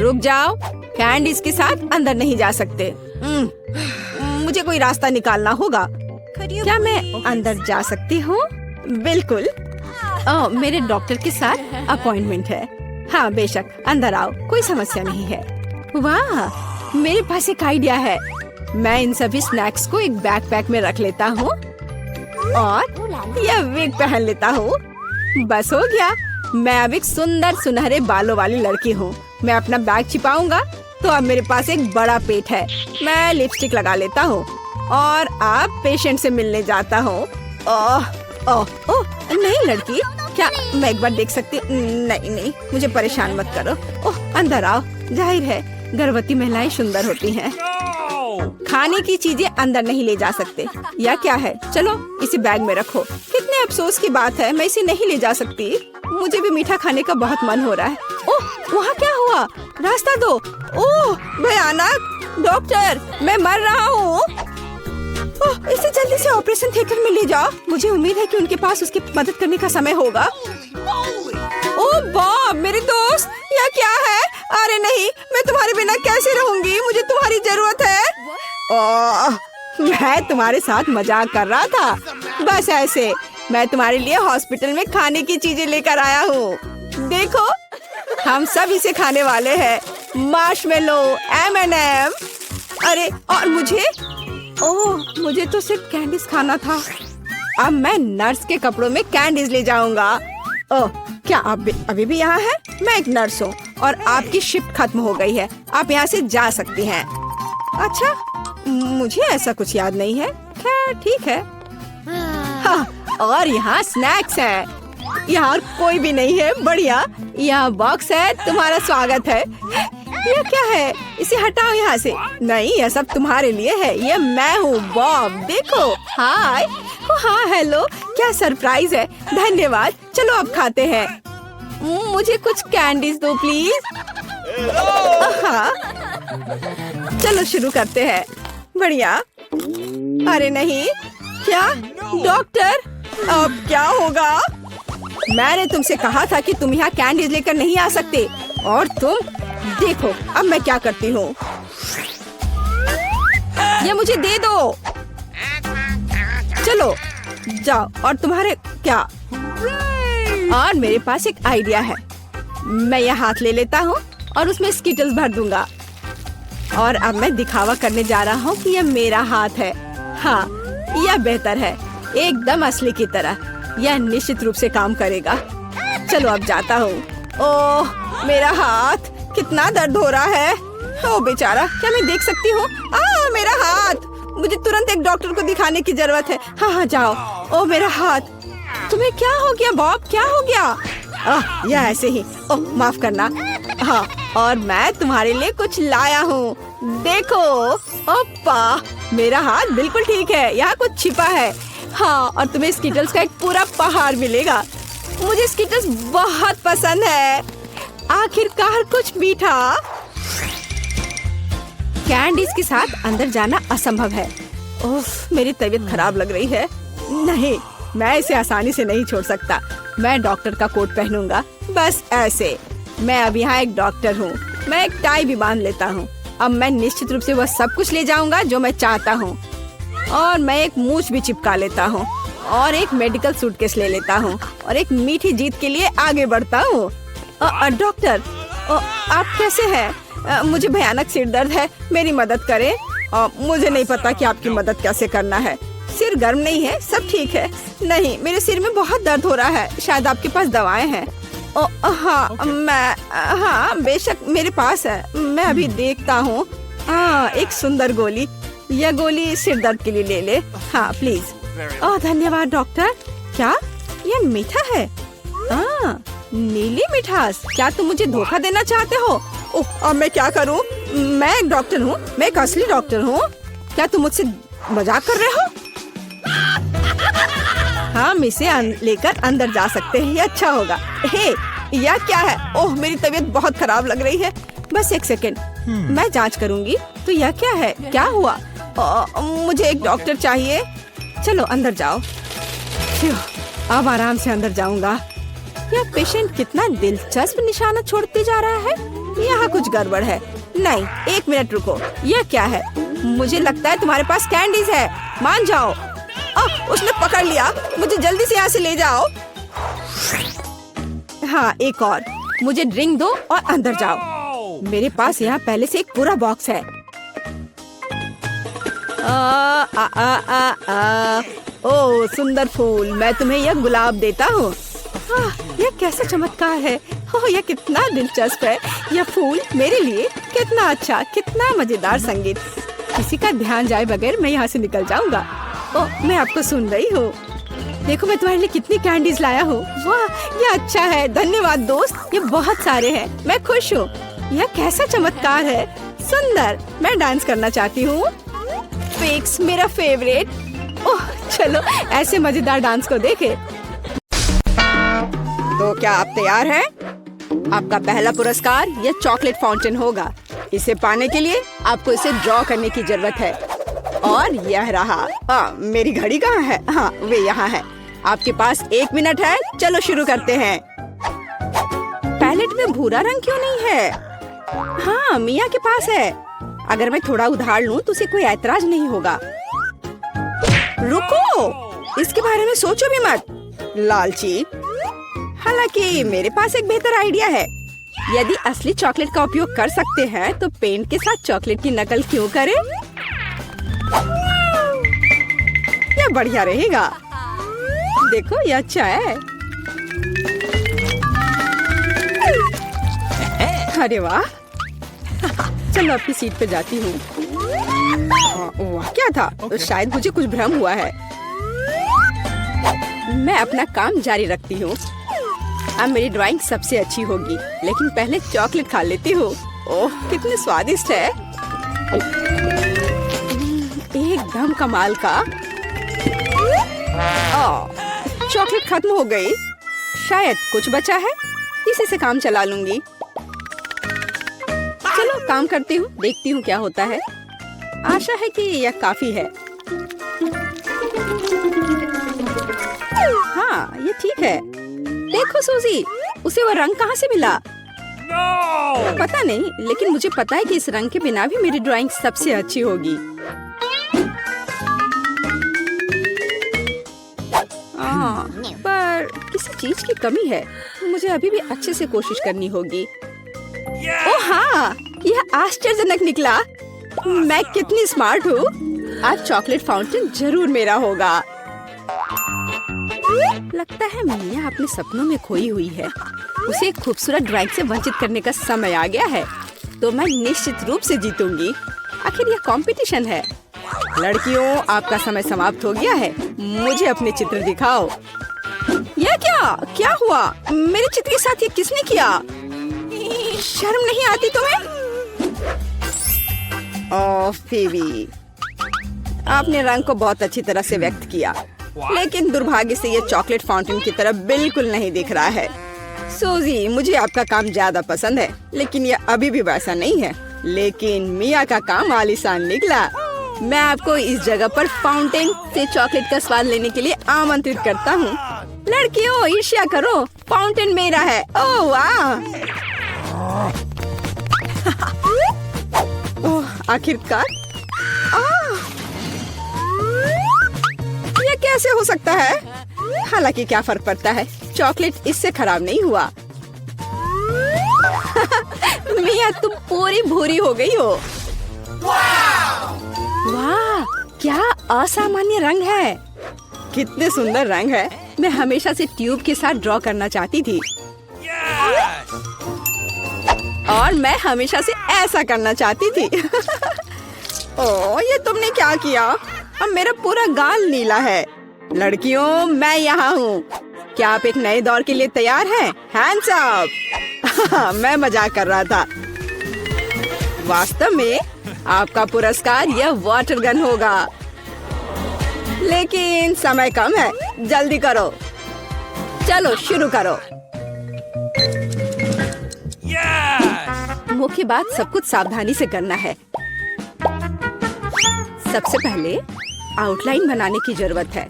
रुक जाओ, कैंडीज के साथ अंदर नहीं जा सकते। मुझे कोई रास्ता निकालना होगा। क्या मैं अंदर जा सकती हूँ? बिल्कुल। मेरे डॉक्टर के साथ अपॉइंटमेंट है। हाँ बेशक, अंदर आओ, कोई समस्या नहीं है। वाह, मेरे पास एक आइडिया है। मैं इन सभी स्नैक्स को एक बैकपैक में रख लेता हूँ और यह विग पहन लेता हूँ। बस हो गया, मैं अब एक सुंदर सुनहरे बालों वाली लड़की हूँ। मैं अपना बैग छिपाऊंगा तो अब मेरे पास एक बड़ा पेट है। मैं लिपस्टिक लगा लेता हूँ और अब पेशेंट से मिलने जाता हूँ। ओह ओह ओह, नहीं लड़की, क्या मैं एक बार देख सकती? नहीं, मुझे परेशान मत करो। ओह, अंदर आओ। जाहिर है गर्भवती महिलाएं सुंदर होती हैं। खाने की चीजें अंदर नहीं ले जा सकते। या क्या है? चलो इसे बैग में रखो। कितने अफसोस की बात है, मैं इसे नहीं ले जा सकती। मुझे भी मीठा खाने का बहुत मन हो रहा है। ओह, वहाँ क्या हुआ? रास्ता दो। ओह भयानक! डॉक्टर, मैं मर रहा हूँ। इसे जल्दी से ऑपरेशन थिएटर में ले जाओ। मुझे उम्मीद है कि उनके पास उसकी मदद करने का समय होगा। ओह बॉब, मेरे दोस्त, यह क्या है? अरे नहीं, मैं तुम्हारे बिना कैसे रहूंगी? मुझे तुम्हारी जरूरत है। ओह, मैं तुम्हारे साथ मजाक कर रहा था। बस ऐसे, मैं तुम्हारे लिए हॉस्पिटल में खाने की चीजें लेकर आया हूँ। देखो, हम सब इसे खाने वाले हैं। Marshmallow, M&M। अरे और मुझे? ओह, मुझे तो सिर्फ कैंडीज खाना था। अब मैं नर्स के कपड़ों में कैंडीज ले जाऊंगा। ओह, क्या आप अभी भी यहाँ हैं? मैं एक नर्स हूँ और आपकी शिफ्ट खत्म हो गई है। आप यहाँ से जा सकती हैं। अच्छा, मुझे ऐसा कुछ याद नहीं है। खैर ठीक है। हाँ, और यहाँ स्नैक्स हैं। यहाँ और कोई भी नहीं है। बढ़िया, यहाँ बॉक्स है। तुम्हारा स्वागत है। यह क्या है? इसे हटाओ यहाँ से। नहीं, यह सब तुम्हारे लिए है। ये मैं हूँ बॉब। देखो, हाय। हाँ हेलो, क्या सरप्राइज है। धन्यवाद। चलो अब खाते हैं। मुझे कुछ कैंडीज दो प्लीज। हाँ, चलो शुरू करते हैं। बढ़िया। अरे नहीं, क्या डॉक्टर, अब क्या होगा? मैंने तुमसे कहा था कि तुम यहाँ कैंडीज लेकर नहीं आ सकते और तुम देखो अब मैं क्या करती हूँ। ये मुझे दे दो। चलो जाओ। और तुम्हारे क्या? और मेरे पास एक आइडिया है। मैं यह हाथ ले लेता हूँ और उसमें स्किटल्स भर दूंगा। और अब मैं दिखावा करने जा रहा हूँ कि यह मेरा हाथ है। हाँ, यह बेहतर है, एकदम असली की तरह। यह निश्चित रूप से काम करेगा। चलो अब जाता हूँ। ओह, मेरा हाथ, कितना दर्द हो रहा है। ओ बेचारा, क्या मैं देख सकती हूँ? मेरा हाथ, मुझे तुरंत एक डॉक्टर को दिखाने की जरूरत है। हाँ जाओ। ओ मेरा हाथ। तुम्हें क्या हो गया बॉब? क्या हो गया? यह ऐसे ही। ओह माफ करना। हाँ, और मैं तुम्हारे लिए कुछ लाया हूँ। देखो। ओप्पा, मेरा हाथ बिल्कुल ठीक है। यहाँ कुछ छिपा है। हाँ, और तुम्हें स्किटल्स का एक पूरा पहाड़ मिलेगा। मुझे स्किटल्स बहुत पसंद है। आखिरकार कुछ मीठा। कैंडीज के साथ अंदर जाना असंभव है। उफ, मेरी तबीयत खराब लग रही है। नहीं, मैं इसे आसानी से नहीं छोड़ सकता। मैं डॉक्टर का कोट पहनूंगा। बस ऐसे। मैं अब यहाँ एक डॉक्टर हूँ। मैं एक टाई भी बांध लेता हूँ। अब मैं निश्चित रूप से वह सब कुछ ले जाऊंगा जो मैं चाहता हूँ। और मैं एक मूछ भी चिपका लेता हूँ और एक मेडिकल सूटकेस ले लेता हूँ और एक मीठी जीत के लिए आगे बढ़ता हूँ। डॉक्टर, आप कैसे हैं? मुझे भयानक सिर दर्द है, मेरी मदद करें। मुझे नहीं पता कि आपकी मदद कैसे करना है। सिर गर्म नहीं है, सब ठीक है। नहीं, मेरे सिर में बहुत दर्द हो रहा है। शायद आपके पास दवाएं हैं? हाँ बेशक मेरे पास है। मैं अभी देखता हूँ। एक सुंदर गोली। यह गोली सिर दर्द के लिए ले ले। हाँ प्लीज। धन्यवाद डॉक्टर। क्या यह मीठा है? नीली मिठास। क्या तुम मुझे धोखा देना चाहते हो? अब मैं क्या करूं? मैं एक डॉक्टर हूं, मैं एक असली डॉक्टर हूं। क्या तुम मुझसे मजाक कर रहे हो? हम इसे लेकर अंदर जा सकते हैं, ये अच्छा होगा। हे, यह क्या है? ओह, मेरी तबीयत बहुत खराब लग रही है। बस एक सेकंड, मैं जांच करूंगी। तो यह क्या है? क्या हुआ? मुझे एक डॉक्टर चाहिए। चलो अंदर जाओ। अब आराम से अंदर जाऊंगा। यह पेशेंट कितना दिलचस्प निशाना छोड़ते जा रहा है। यहाँ कुछ गड़बड़ है। नहीं, 1 मिनट रुको, यह क्या है? मुझे लगता है तुम्हारे पास कैंडीज है। मान जाओ। उसने पकड़ लिया, मुझे जल्दी से यहाँ से ले जाओ। हाँ, एक और। मुझे ड्रिंक दो और अंदर जाओ। मेरे पास यहाँ पहले से एक पूरा बॉक्स है। ओह सुंदर फूल, मैं तुम्हें यह गुलाब देता हूँ। यह कैसा चमत्कार है। ओह यह कितना दिलचस्प है। यह फूल मेरे लिए कितना अच्छा, कितना मजेदार संगीत। किसी का ध्यान जाए बगैर मैं यहाँ से निकल जाऊंगा। ओह मैं आपको सुन रही हूँ। देखो मैं तुम्हारे लिए कितनी कैंडीज लाया हूँ। वाह यह अच्छा है, धन्यवाद दोस्त। ये बहुत सारे हैं, मैं खुश हूँ। यह कैसा चमत्कार है, सुंदर। मैं डांस करना चाहती हूँ। फिक्स मेरा फेवरेट। ओह चलो ऐसे मजेदार डांस को देखे। तो क्या आप तैयार हैं? आपका पहला पुरस्कार यह चॉकलेट फाउंटेन होगा। इसे पाने के लिए आपको इसे ड्रॉ करने की जरूरत है। और यह रहा। मेरी घड़ी कहाँ है? हाँ वे यहाँ है। आपके पास 1 मिनट है। चलो शुरू करते हैं। पैलेट में भूरा रंग क्यों नहीं है? हाँ मिया के पास है। अगर मैं थोड़ा उधार लूं तो उसे कोई ऐतराज नहीं होगा। रुको, इसके बारे में सोचो भी मत, लालची। हालांकि मेरे पास एक बेहतर आइडिया है। यदि असली चॉकलेट का उपयोग कर सकते हैं तो पेंट के साथ चॉकलेट की नकल क्यों करें? यह बढ़िया रहेगा। देखो यह अच्छा है। अरे वाह। चलो अपनी सीट पे जाती हूँ। वाह क्या था? शायद मुझे कुछ भ्रम हुआ है। मैं अपना काम जारी रखती हूँ। अब मेरी ड्राइंग सबसे अच्छी होगी, लेकिन पहले चॉकलेट खा लेती हूँ। ओह कितने स्वादिष्ट है। एकदम कमाल का। चॉकलेट खत्म हो गई। शायद कुछ बचा है, इसी से काम चला लूंगी। चलो काम करती हूँ, देखती हूँ क्या होता है। आशा है कि यह काफी है। हाँ ये ठीक है। देखो सूजी, उसे वो रंग कहाँ से मिला? पता नहीं, लेकिन मुझे पता है कि इस रंग के बिना भी मेरी ड्राइंग सबसे अच्छी होगी। पर किसी चीज की कमी है। मुझे अभी भी अच्छे से कोशिश करनी होगी। ओह हाँ, यह आश्चर्यजनक निकला। मैं कितनी स्मार्ट हूँ। आज चॉकलेट फाउंटेन जरूर मेरा होगा। लगता है मिया अपने सपनों में खोई हुई है। उसे एक खूबसूरत ड्राइंग से वंचित करने का समय आ गया है। तो मैं निश्चित रूप से जीतूंगी। आखिर यह कंपटीशन है। लड़कियों, आपका समय समाप्त हो गया है। मुझे अपने चित्र दिखाओ। यह क्या हुआ? मेरे चित्र के साथ ये किसने किया? शर्म नहीं आती तुम्हें? ओह फीबी, आपने रंग को बहुत अच्छी तरह से व्यक्त किया, लेकिन दुर्भाग्य से ये चॉकलेट फाउंटेन की तरह बिल्कुल नहीं दिख रहा है। सूजी, मुझे आपका काम ज्यादा पसंद है, लेकिन यह अभी भी वैसा नहीं है। लेकिन मिया का काम आलीशान निकला। मैं आपको इस जगह पर फाउंटेन से चॉकलेट का स्वाद लेने के लिए आमंत्रित करता हूँ। लड़कियों ईर्ष्या करो, फाउंटेन मेरा है। ओह वाह। ओह आखिरकार। ये कैसे हो सकता है? हालांकि क्या फर्क पड़ता है, चॉकलेट इससे खराब नहीं हुआ। मिया तुम पूरी भूरी हो गई हो। वाह क्या असामान्य रंग है। कितने सुंदर रंग है। मैं हमेशा से ट्यूब के साथ ड्रॉ करना चाहती थी। और मैं हमेशा से ऐसा करना चाहती थी। ओह ये तुमने क्या किया? अब मेरा पूरा गाल नीला है। लड़कियों मैं यहाँ हूँ। क्या आप एक नए दौर के लिए तैयार हैं? Hands up. मैं मजाक कर रहा था। वास्तव में आपका पुरस्कार यह वाटर गन होगा। लेकिन समय कम है, जल्दी करो। चलो शुरू करो। मुख्य बात सब कुछ सावधानी से करना है। सबसे पहले आउटलाइन बनाने की जरूरत है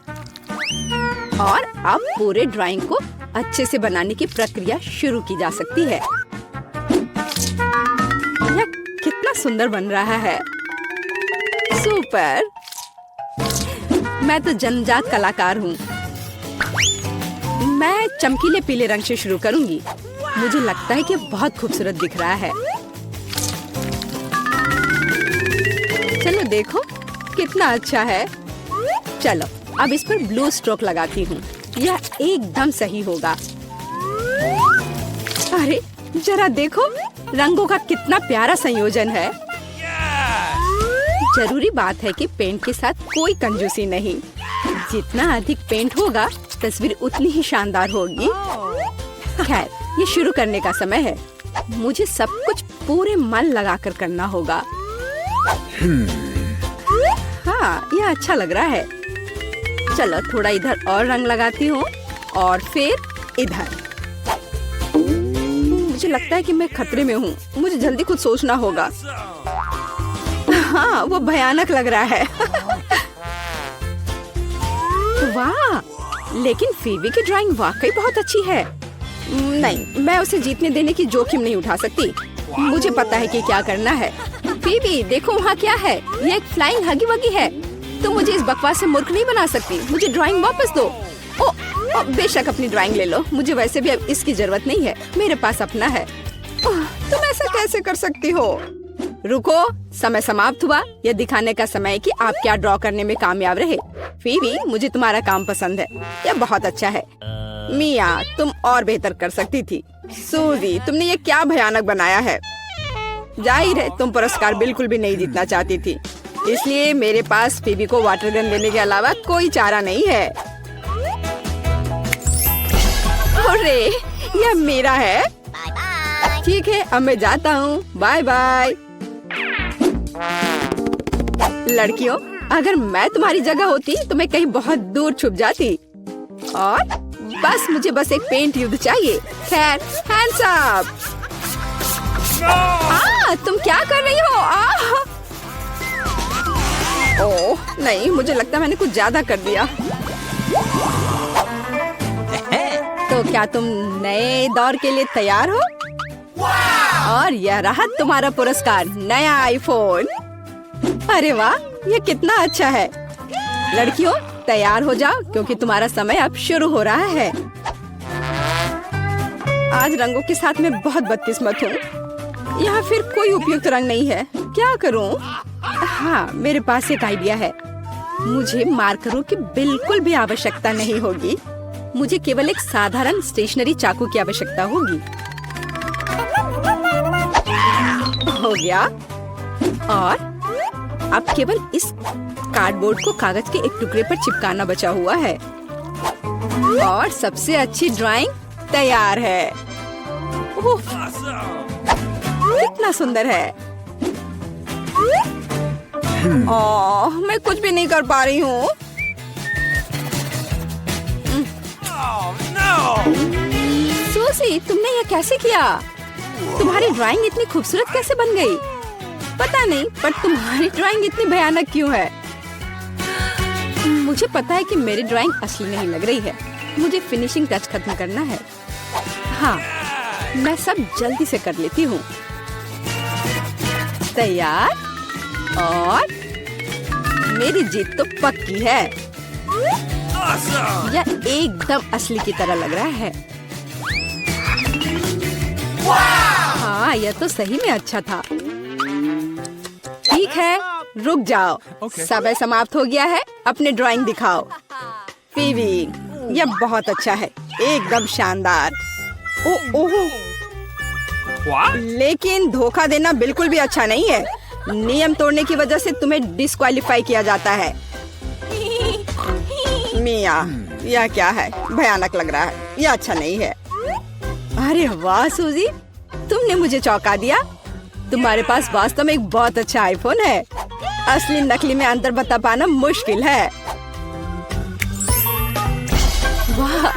और अब पूरे ड्राइंग को अच्छे से बनाने की प्रक्रिया शुरू की जा सकती है। सुंदर बन रहा है। सुपर, मैं तो जन्मजात कलाकार हूँ। मैं चमकीले पीले रंग से शुरू करूंगी। मुझे लगता है कि बहुत खूबसूरत दिख रहा है। चलो देखो कितना अच्छा है। चलो अब इस पर ब्लू स्ट्रोक लगाती हूँ। यह एकदम सही होगा। अरे जरा देखो, रंगों का कितना प्यारा संयोजन है। जरूरी बात है कि पेंट के साथ कोई कंजूसी नहीं। जितना अधिक पेंट होगा तस्वीर उतनी ही शानदार होगी। खैर, ये शुरू करने का समय है। मुझे सब कुछ पूरे मन लगाकर करना होगा। हाँ, यह अच्छा लग रहा है। चलो थोड़ा इधर और रंग लगाती हूँ और फिर इधर। मुझे लगता है कि मैं खतरे में हूँ। मुझे जल्दी कुछ सोचना होगा। हाँ, वो भयानक लग रहा है। वाह, लेकिन फीबी की ड्राइंग वाकई बहुत अच्छी है। नहीं, मैं उसे जीतने देने की जोखिम नहीं उठा सकती। मुझे पता है कि क्या करना है। फीबी, देखो वहाँ क्या है। ये एक फ्लाइंग हगी वगी है। तुम मुझे इस बकवास से मूर्ख नहीं बना सकती। मुझे ड्राइंग वापस दो। ओ, बेशक अपनी ड्राइंग ले लो। मुझे वैसे भी अब इसकी जरूरत नहीं है। मेरे पास अपना है। तुम ऐसा कैसे कर सकती हो? रुको, समय समाप्त हुआ। यह दिखाने का समय है कि आप क्या ड्रॉ करने में कामयाब रहे। फीबी, मुझे तुम्हारा काम पसंद है। यह बहुत अच्छा है। मिया, तुम और बेहतर कर सकती थी। सूजी, तुमने ये क्या भयानक बनाया है। जाहिर है तुम पुरस्कार बिल्कुल भी नहीं जीतना चाहती थी, इसलिए मेरे पास फीबी को वाटर गन देने के अलावा कोई चारा नहीं है। अरे, यह मेरा है। ठीक है, अब मैं जाता हूँ। Bye bye. लड़कियों, अगर मैं तुम्हारी जगह होती तो मैं कहीं बहुत दूर छुप जाती और मुझे बस एक पेंट युद्ध चाहिए। खैर, हैंड्स अप। तुम क्या कर रही हो? ओह नहीं, मुझे लगता है मैंने कुछ ज्यादा कर दिया। तो क्या तुम नए दौर के लिए तैयार हो? और यह रहा तुम्हारा पुरस्कार, नया आईफोन। अरे वाह, ये कितना अच्छा है। लड़कियों, तैयार हो जाओ क्योंकि तुम्हारा समय अब शुरू हो रहा है। आज रंगों के साथ मैं बहुत बदकिस्मत हूँ। यहाँ फिर कोई उपयुक्त रंग नहीं है। क्या करूँ? हाँ, मेरे पास एक आइडिया है। मुझे मार्करों की बिल्कुल भी आवश्यकता नहीं होगी। मुझे केवल एक साधारण स्टेशनरी चाकू की आवश्यकता होगी। हो गया। और अब केवल इस कार्डबोर्ड को कागज के एक टुकड़े पर चिपकाना बचा हुआ है और सबसे अच्छी ड्राइंग तैयार है। कितना सुंदर है। ओह, मैं कुछ भी नहीं कर पा रही हूँ। सूसी, तुमने यह कैसे किया? तुम्हारी ड्राइंग इतनी खूबसूरत कैसे बन गई? पता नहीं, पर तुम्हारी ड्राइंग इतनी भयानक क्यों है? मुझे पता है कि मेरी ड्राइंग असली नहीं लग रही है। मुझे फिनिशिंग टच खत्म करना है। हाँ, मैं सब जल्दी से कर लेती हूँ। तैयार? और मेरी जीत तो पक्की है। यह एकदम असली की तरह लग रहा है। हाँ, यह तो सही में अच्छा था। ठीक है, रुक जाओ। समय समाप्त हो गया है। अपने ड्राइंग दिखाओ। फीबी, यह बहुत अच्छा है, एकदम शानदार। ओह, लेकिन धोखा देना बिल्कुल भी अच्छा नहीं है। नियम तोड़ने की वजह से तुम्हें डिस्क्वालीफाई किया जाता है। मिया, यह क्या है? भयानक लग रहा है। यह अच्छा नहीं है। अरे वाह सूजी, तुमने मुझे चौंका दिया। तुम्हारे पास वास्तव में एक बहुत अच्छा आईफोन है। असली नकली में अंतर बता पाना मुश्किल है। वाह,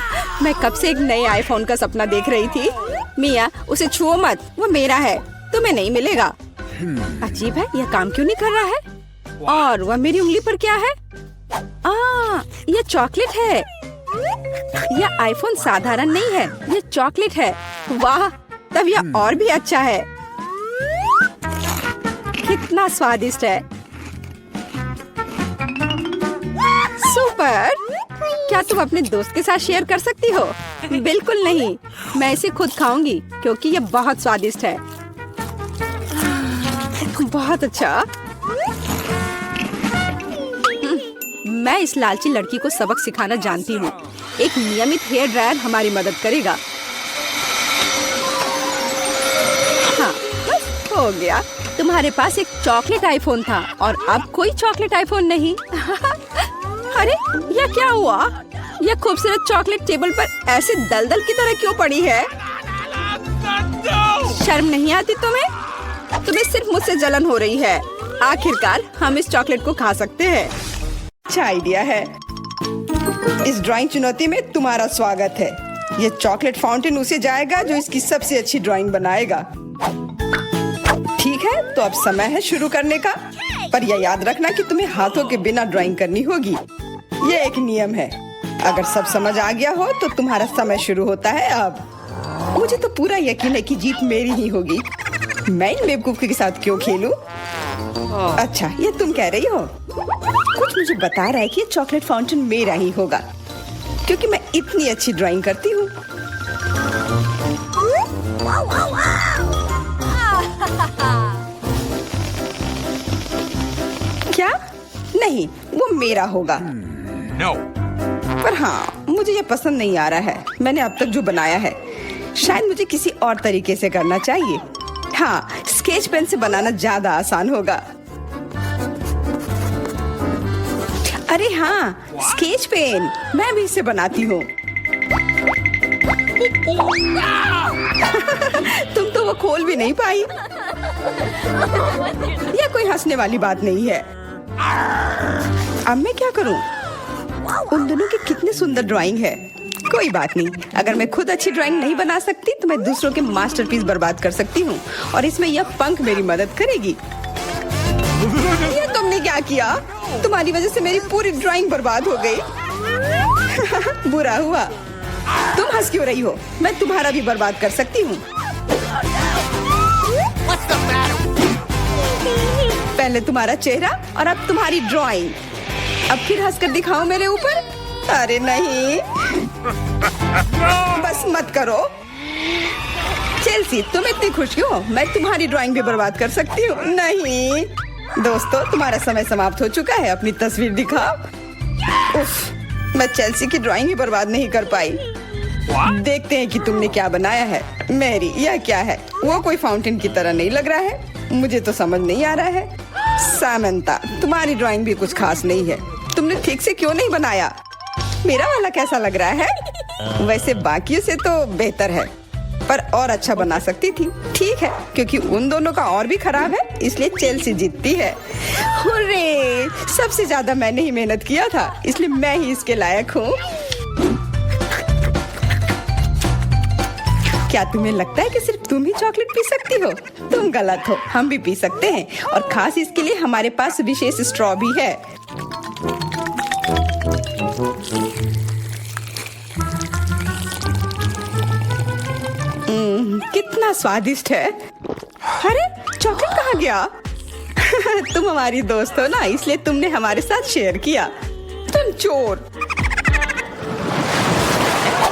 मैं कब से एक नए आईफोन का सपना देख रही थी। मिया, उसे छुओ मत, वो मेरा है, तुम्हें नहीं मिलेगा। अजीब है, यह काम क्यों नहीं कर रहा है? और वह मेरी उंगली पर क्या है? यह चॉकलेट है। यह आईफोन साधारण नहीं है, यह चॉकलेट है। वाह, तब यह और भी अच्छा है। कितना स्वादिष्ट है। सुपर। क्या तुम अपने दोस्त के साथ शेयर कर सकती हो? बिल्कुल नहीं, मैं इसे खुद खाऊंगी क्योंकि ये बहुत स्वादिष्ट है। बहुत अच्छा। मैं इस लालची लड़की को सबक सिखाना जानती हूँ। एक नियमित हेयर ड्रायर हमारी मदद करेगा। हाँ, बस हो गया। तुम्हारे पास एक चॉकलेट आईफोन था और अब कोई चॉकलेट आईफोन नहीं। अरे यह क्या हुआ? यह खूबसूरत चॉकलेट टेबल पर ऐसे दलदल की तरह क्यों पड़ी है? शर्म नहीं आती तुम्हें? तुम्हें सिर्फ मुझसे जलन हो रही है। आखिरकार हम इस चॉकलेट को खा सकते हैं। अच्छा आइडिया है। इस ड्राइंग चुनौती में तुम्हारा स्वागत है। ये चॉकलेट फाउंटेन उसे जाएगा जो इसकी सबसे अच्छी ड्राइंग बनाएगा। ठीक है, तो अब समय है शुरू करने का। पर यह याद रखना कि तुम्हें हाथों के बिना ड्राइंग करनी होगी। ये एक नियम है। अगर सब समझ आ गया हो तो तुम्हारा समय शुरू होता है अब। मुझे तो पूरा यकीन है कि जीत मेरी ही होगी। मैं इन बेवकूफ के साथ क्यों खेलूं? अच्छा, ये तुम कह रही हो? कुछ मुझे बता रहा है कि ये चॉकलेट फाउंटेन मेरा ही होगा क्योंकि मैं इतनी अच्छी ड्राइंग करती हूँ। क्या? नहीं, वो मेरा होगा। No. पर हाँ, मुझे ये पसंद नहीं आ रहा है। मैंने अब तक जो बनाया है शायद मुझे किसी और तरीके से करना चाहिए। हाँ, स्केच पेन से बनाना ज्यादा आसान होगा। अरे हाँ, स्केच पेन, मैं भी इसे बनाती हूँ। तुम तो वो खोल भी नहीं पाई। यह कोई हंसने वाली बात नहीं है। अब मैं क्या करूँ? उन दोनों की कितनी सुंदर ड्राइंग है। कोई बात नहीं, अगर मैं खुद अच्छी ड्राइंग नहीं बना सकती तो मैं दूसरों के मास्टरपीस बर्बाद कर सकती हूँ और इसमें यह पंख मेरी मदद करेगी। ये तुमने क्या किया? तुम्हारी वजह से मेरी पूरी ड्राइंग बर्बाद हो गई। बुरा हुआ। तुम हंस क्यों रही हो? मैं तुम्हारा भी बर्बाद कर सकती हूँ। पहले तुम्हारा चेहरा और अब तुम्हारी ड्राइंग। अब फिर हंसकर दिखाओ मेरे ऊपर। अरे नहीं, बस मत करो। चेल्सी, तुम इतनी खुश क्यों? मैं तुम्हारी ड्राइंग भी बर्बाद कर सकती हूँ। नहीं दोस्तों, तुम्हारा समय समाप्त हो चुका है। अपनी तस्वीर दिखाओ। उफ, मैं चेल्सी की ड्राइंग ही बर्बाद नहीं कर पाई। देखते हैं कि तुमने क्या बनाया है। मैरी, यह क्या है? वो कोई फाउंटेन की तरह नहीं लग रहा है। मुझे तो समझ नहीं आ रहा है। सामंता, तुम्हारी ड्राइंग भी कुछ खास नहीं है। तुमने ठीक से क्यों नहीं बनाया? मेरा वाला कैसा लग रहा है? वैसे बाकियों से तो बेहतर है, पर और अच्छा बना सकती थी। ठीक है, क्योंकि उन दोनों का और भी खराब है, इसलिए चेल्सी जीतती है। हुर्रे! सबसे ज्यादा मैंने ही मेहनत किया था, इसलिए मैं ही इसके लायक हूँ। क्या तुम्हें लगता है कि सिर्फ तुम ही चॉकलेट पी सकती हो? तुम गलत हो, हम भी पी सकते हैं और खास इसके लिए हमारे पास विशेष स्ट्रॉ भी है। कितना स्वादिष्ट है। अरे चॉकलेट कहाँ गया? तुम हमारी दोस्त हो ना, इसलिए तुमने हमारे साथ शेयर किया। तुम चोर।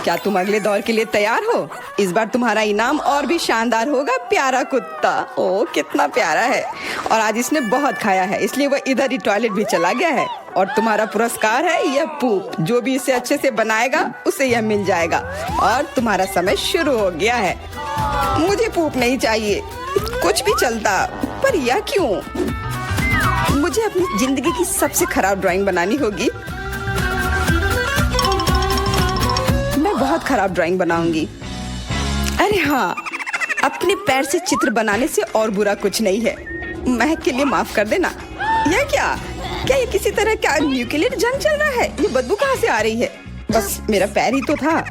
क्या तुम अगले दौर के लिए तैयार हो? इस बार तुम्हारा इनाम और भी शानदार होगा। प्यारा कुत्ता। ओ कितना प्यारा है। और आज इसने बहुत खाया है, इसलिए वह इधर ही टॉयलेट भी चला गया है। और तुम्हारा पुरस्कार है यह पूप। जो भी इसे अच्छे से बनाएगा उसे यह मिल जाएगा। और तुम्हारा समय शुरू हो गया है। मुझे पूप नहीं चाहिए, कुछ भी चलता, पर यह क्यों? मुझे अपनी जिंदगी की सबसे खराब ड्राइंग बनानी होगी। मैं बहुत खराब ड्राइंग बनाऊंगी। अरे हाँ, अपने पैर से चित्र बनाने से और बुरा कुछ नहीं है। महक के लिए माफ कर देना। यह क्या? क्या ये किसी तरह का न्यूक्लियर जंग चल रहा है? ये बदबू कहाँ से आ रही है? बस मेरा पैर ही तो था।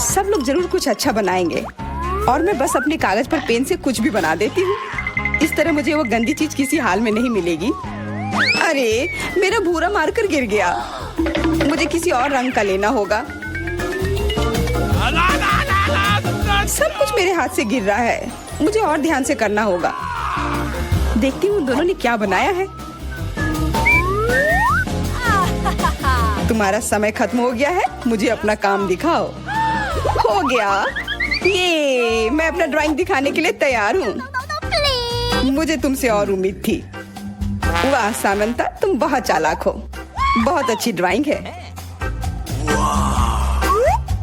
सब लोग जरूर कुछ अच्छा बनाएंगे और मैं बस अपने कागज पर पेन से कुछ भी बना देती हूँ। इस तरह मुझे वो गंदी चीज किसी हाल में नहीं मिलेगी। अरे मेरा भूरा मार्कर गिर गया। मुझे किसी और रंग का लेना होगा। सब कुछ मेरे हाथ से गिर रहा है। मुझे और ध्यान से करना होगा। देखती हूँ दोनों ने क्या बनाया है। तुम्हारा समय खत्म हो गया है, मुझे अपना काम दिखाओ। हो गया, ये मैं अपना ड्राइंग दिखाने के लिए तैयार हूँ। मुझे तुमसे और उम्मीद थी। वाह सामंता, तुम बहुत चालाक हो। बहुत अच्छी ड्राइंग है।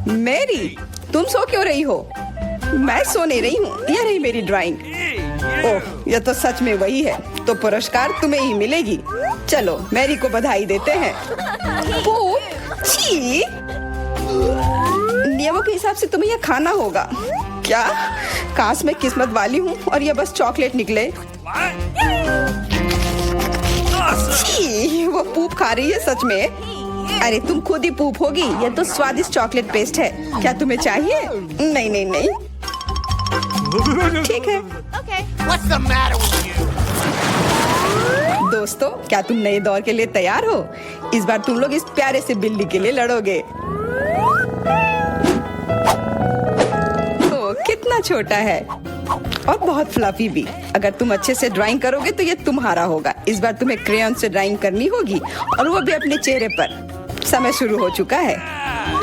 मेरी, तुम सो क्यों रही हो? मैं सो नहीं रही हूँ, यह रही मेरी ड्राइंग। ओह, यह तो सच में वही है। तो पुरस्कार तुम्हें ही मिलेगी। चलो मैरी को बधाई देते हैं। छी! नियमों के हिसाब से तुम्हें यह खाना होगा। क्या? काश मैं किस्मत वाली हूँ और यह बस चॉकलेट निकले। छी! वो पूप खा रही है सच में। अरे तुम खुद ही पूप होगी। यह तो स्वादिष्ट चॉकलेट पेस्ट है। क्या तुम्हें चाहिए? नहीं नहीं नहीं, ठीक है। What's the matter with you? दोस्तों, क्या तुम नए दौर के लिए तैयार हो? इस बार तुम लोग इस प्यारे से बिल्ली के लिए लड़ोगे। ओ, कितना छोटा है और बहुत फ्लफी भी। अगर तुम अच्छे से ड्राइंग करोगे तो ये तुम्हारा होगा। इस बार तुम्हें क्रेयॉन से ड्राइंग करनी होगी और वो भी अपने चेहरे पर। समय शुरू हो चुका है।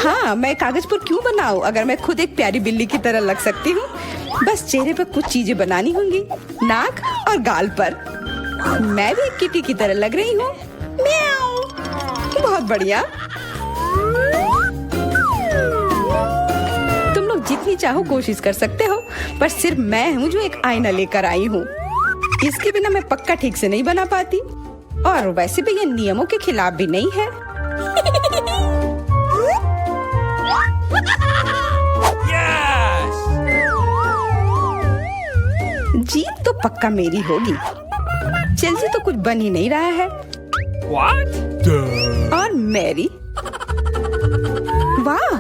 हाँ, मैं कागज पर क्यों बनाऊं अगर मैं खुद एक प्यारी बिल्ली की तरह लग सकती हूँ। बस चेहरे पर कुछ चीजें बनानी होंगी, नाक और गाल पर। मैं भी एक किटी की तरह लग रही हूँ। म्याऊ। बहुत बढ़िया। तुम लोग जितनी चाहो कोशिश कर सकते हो, पर सिर्फ मैं हूँ जो एक आईना लेकर आई हूँ। इसके बिना मैं पक्का ठीक से नहीं बना पाती, और वैसे भी ये नियमों के खिलाफ भी नहीं है। जीत तो पक्का मेरी होगी। चेल्सी तो कुछ बन ही नहीं रहा है। What? और मैरी, वाह!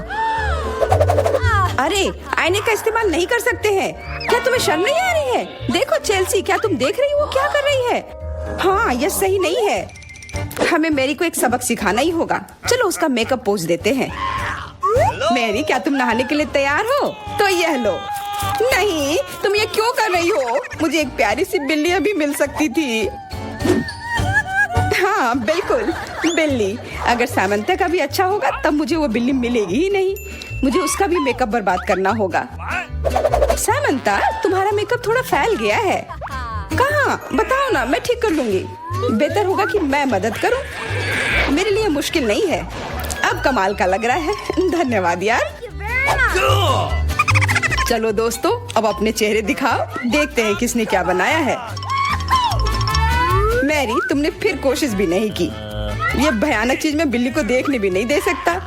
अरे, आईने का इस्तेमाल नहीं कर सकते हैं। क्या तुम्हें शर्म नहीं आ रही है? देखो चेल्सी, क्या तुम देख रही हो वो क्या कर रही है? हाँ, यह सही नहीं है। हमें मैरी को एक सबक सिखाना ही होगा। चलो उसका मेकअप पोज देते हैं। मैरी, क्या तुम नहाने के लिए तैयार हो? तो यह लो। नहीं, तुम ये क्यों कर रही हो? मुझे एक प्यारी सी बिल्ली अभी मिल सकती थी। हाँ बिल्कुल, बिल्ली। अगर सामंता का भी अच्छा होगा तब मुझे वो बिल्ली मिलेगी ही नहीं। मुझे उसका भी मेकअप बर्बाद करना होगा। सामंता, तुम्हारा मेकअप थोड़ा फैल गया है। कहाँ? बताओ ना, मैं ठीक कर लूंगी। बेहतर होगा कि मैं मदद करूं। मेरे लिए मुश्किल नहीं है। अब कमाल का लग रहा है। धन्यवाद यार। चलो दोस्तों, अब अपने चेहरे दिखाओ। देखते हैं किसने क्या बनाया है। मैरी, तुमने फिर कोशिश भी नहीं की। ये भयानक चीज मैं बिल्ली को देखने भी नहीं दे सकता।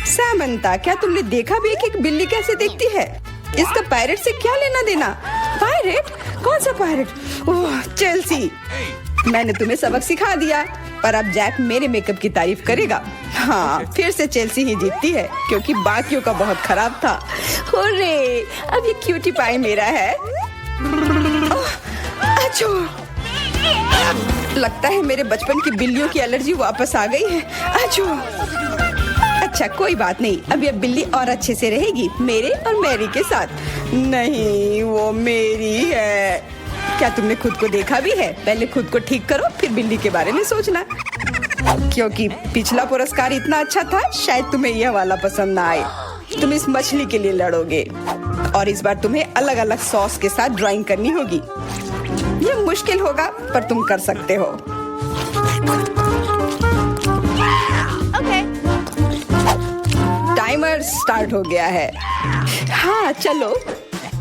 सामंता, क्या तुमने देखा भी कि एक बिल्ली कैसे देखती है? इसका पायरेट से क्या लेना देना? पायरेट? कौन सा पायरेट? ओह चेल्सी, मैंने तुम्हें सबक सिखा दिया, पर अब जैक मेरे मेकअप की तारीफ करेगा। हाँ, फिर से चेल्सी ही जीतती है क्योंकि बाकियों का बहुत खराब था। हुर्रे, अब ये क्यूटी पाई मेरा है। अच्छो, लगता है मेरे बचपन की बिल्लियों की एलर्जी वापस आ गई है। अच्छो। अच्छा कोई बात नहीं, अब यह बिल्ली और अच्छे से रहेगी मेरे और मैरी के साथ। नहीं, वो मेरी है। क्या तुमने खुद को देखा भी है? पहले खुद को ठीक करो, फिर बिल्ली के बारे में सोचना। क्योंकि पिछला पुरस्कार इतना अच्छा था, शायद तुम्हें यह वाला पसंद ना आए। तुम इस मछली के लिए लड़ोगे और इस बार तुम्हें अलग अलग सॉस के साथ ड्राइंग करनी होगी। यह मुश्किल होगा, पर तुम कर सकते हो। टाइमर स्टार्ट हो गया है। हाँ चलो,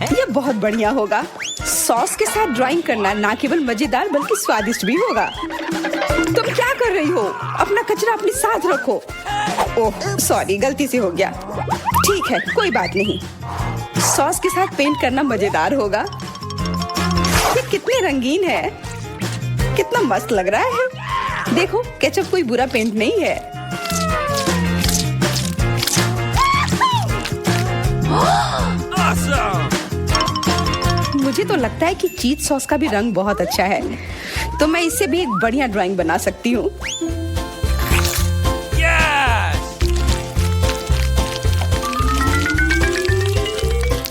यह बहुत बढ़िया होगा। सॉस के साथ ड्राइंग करना ना केवल मजेदार बल्कि स्वादिष्ट भी होगा। तुम क्या कर रही हो? अपना कचरा अपने साथ रखो। ओह सॉरी, गलती से हो गया। ठीक है, कोई बात नहीं। सॉस के साथ पेंट करना मजेदार होगा। ये कितने रंगीन है, कितना मस्त लग रहा है। देखो, केचप कोई बुरा पेंट नहीं है। मुझे तो लगता है कि चीज सॉस का भी रंग बहुत अच्छा है, तो मैं इससे भी एक बढ़िया ड्राइंग बना सकती हूँ।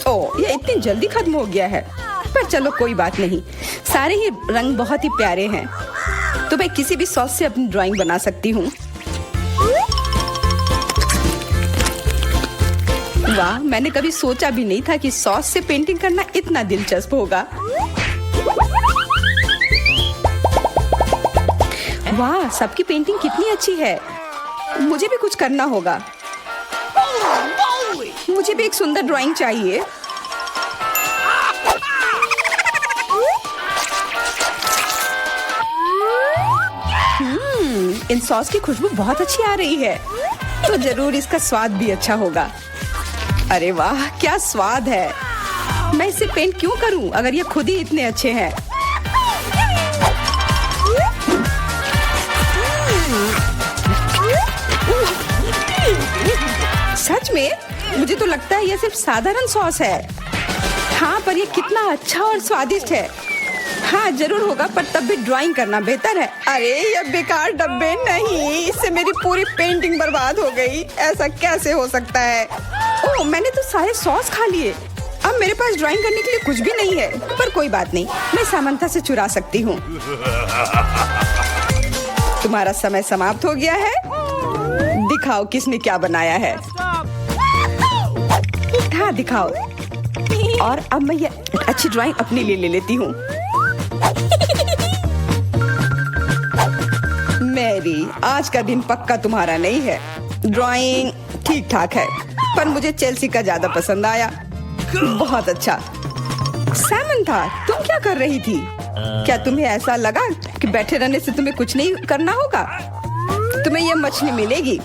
ओह, ये इतनी जल्दी खत्म हो गया है। पर चलो कोई बात नहीं, सारे ही रंग बहुत ही प्यारे हैं। तो मैं किसी भी सॉस से अपनी ड्राइंग बना सकती हूँ। वाह, मैंने कभी सोचा भी नहीं था कि सॉस से पेंटिंग करना इतना दिलचस्प होगा। वाह, सबकी पेंटिंग कितनी अच्छी है। मुझे भी कुछ करना होगा। मुझे भी एक सुंदर ड्राइंग चाहिए। इन सॉस की खुशबू बहुत अच्छी आ रही है, तो जरूर इसका स्वाद भी अच्छा होगा। अरे वाह, क्या स्वाद है। मैं इसे पेंट क्यों करूं अगर ये खुद ही इतने अच्छे हैं। सच में मुझे तो लगता है ये सिर्फ साधारण सॉस है। हाँ, पर ये कितना अच्छा और स्वादिष्ट है। हाँ जरूर होगा, पर तब भी ड्राइंग करना बेहतर है। अरे ये बेकार डब्बे, नहीं, इससे मेरी पूरी पेंटिंग बर्बाद हो गई। ऐसा कैसे हो सकता है। ओह, मैंने तो सारे सॉस खा लिए। अब मेरे पास ड्राइंग करने के लिए कुछ भी नहीं है। पर कोई बात नहीं, मैं सामंथा से चुरा सकती हूँ। तुम्हारा समय समाप्त हो गया है। दिखाओ किसने क्या बनाया है। हाँ दिखाओ। और अब मैं ये अच्छी ड्राइंग अपने लिए ले लेती हूँ। मैरी, आज का दिन पक्का तुम्हारा नहीं है। ड्राइंग ठीक ठाक है, पर मुझे चेल्सी का ज्यादा पसंद आया। बहुत अच्छा। सामंथा, तुम क्या कर रही थी? क्या तुम्हें ऐसा लगा कि बैठे रहने से तुम्हें कुछ नहीं करना होगा? तुम्हें ये मछली मिलेगी।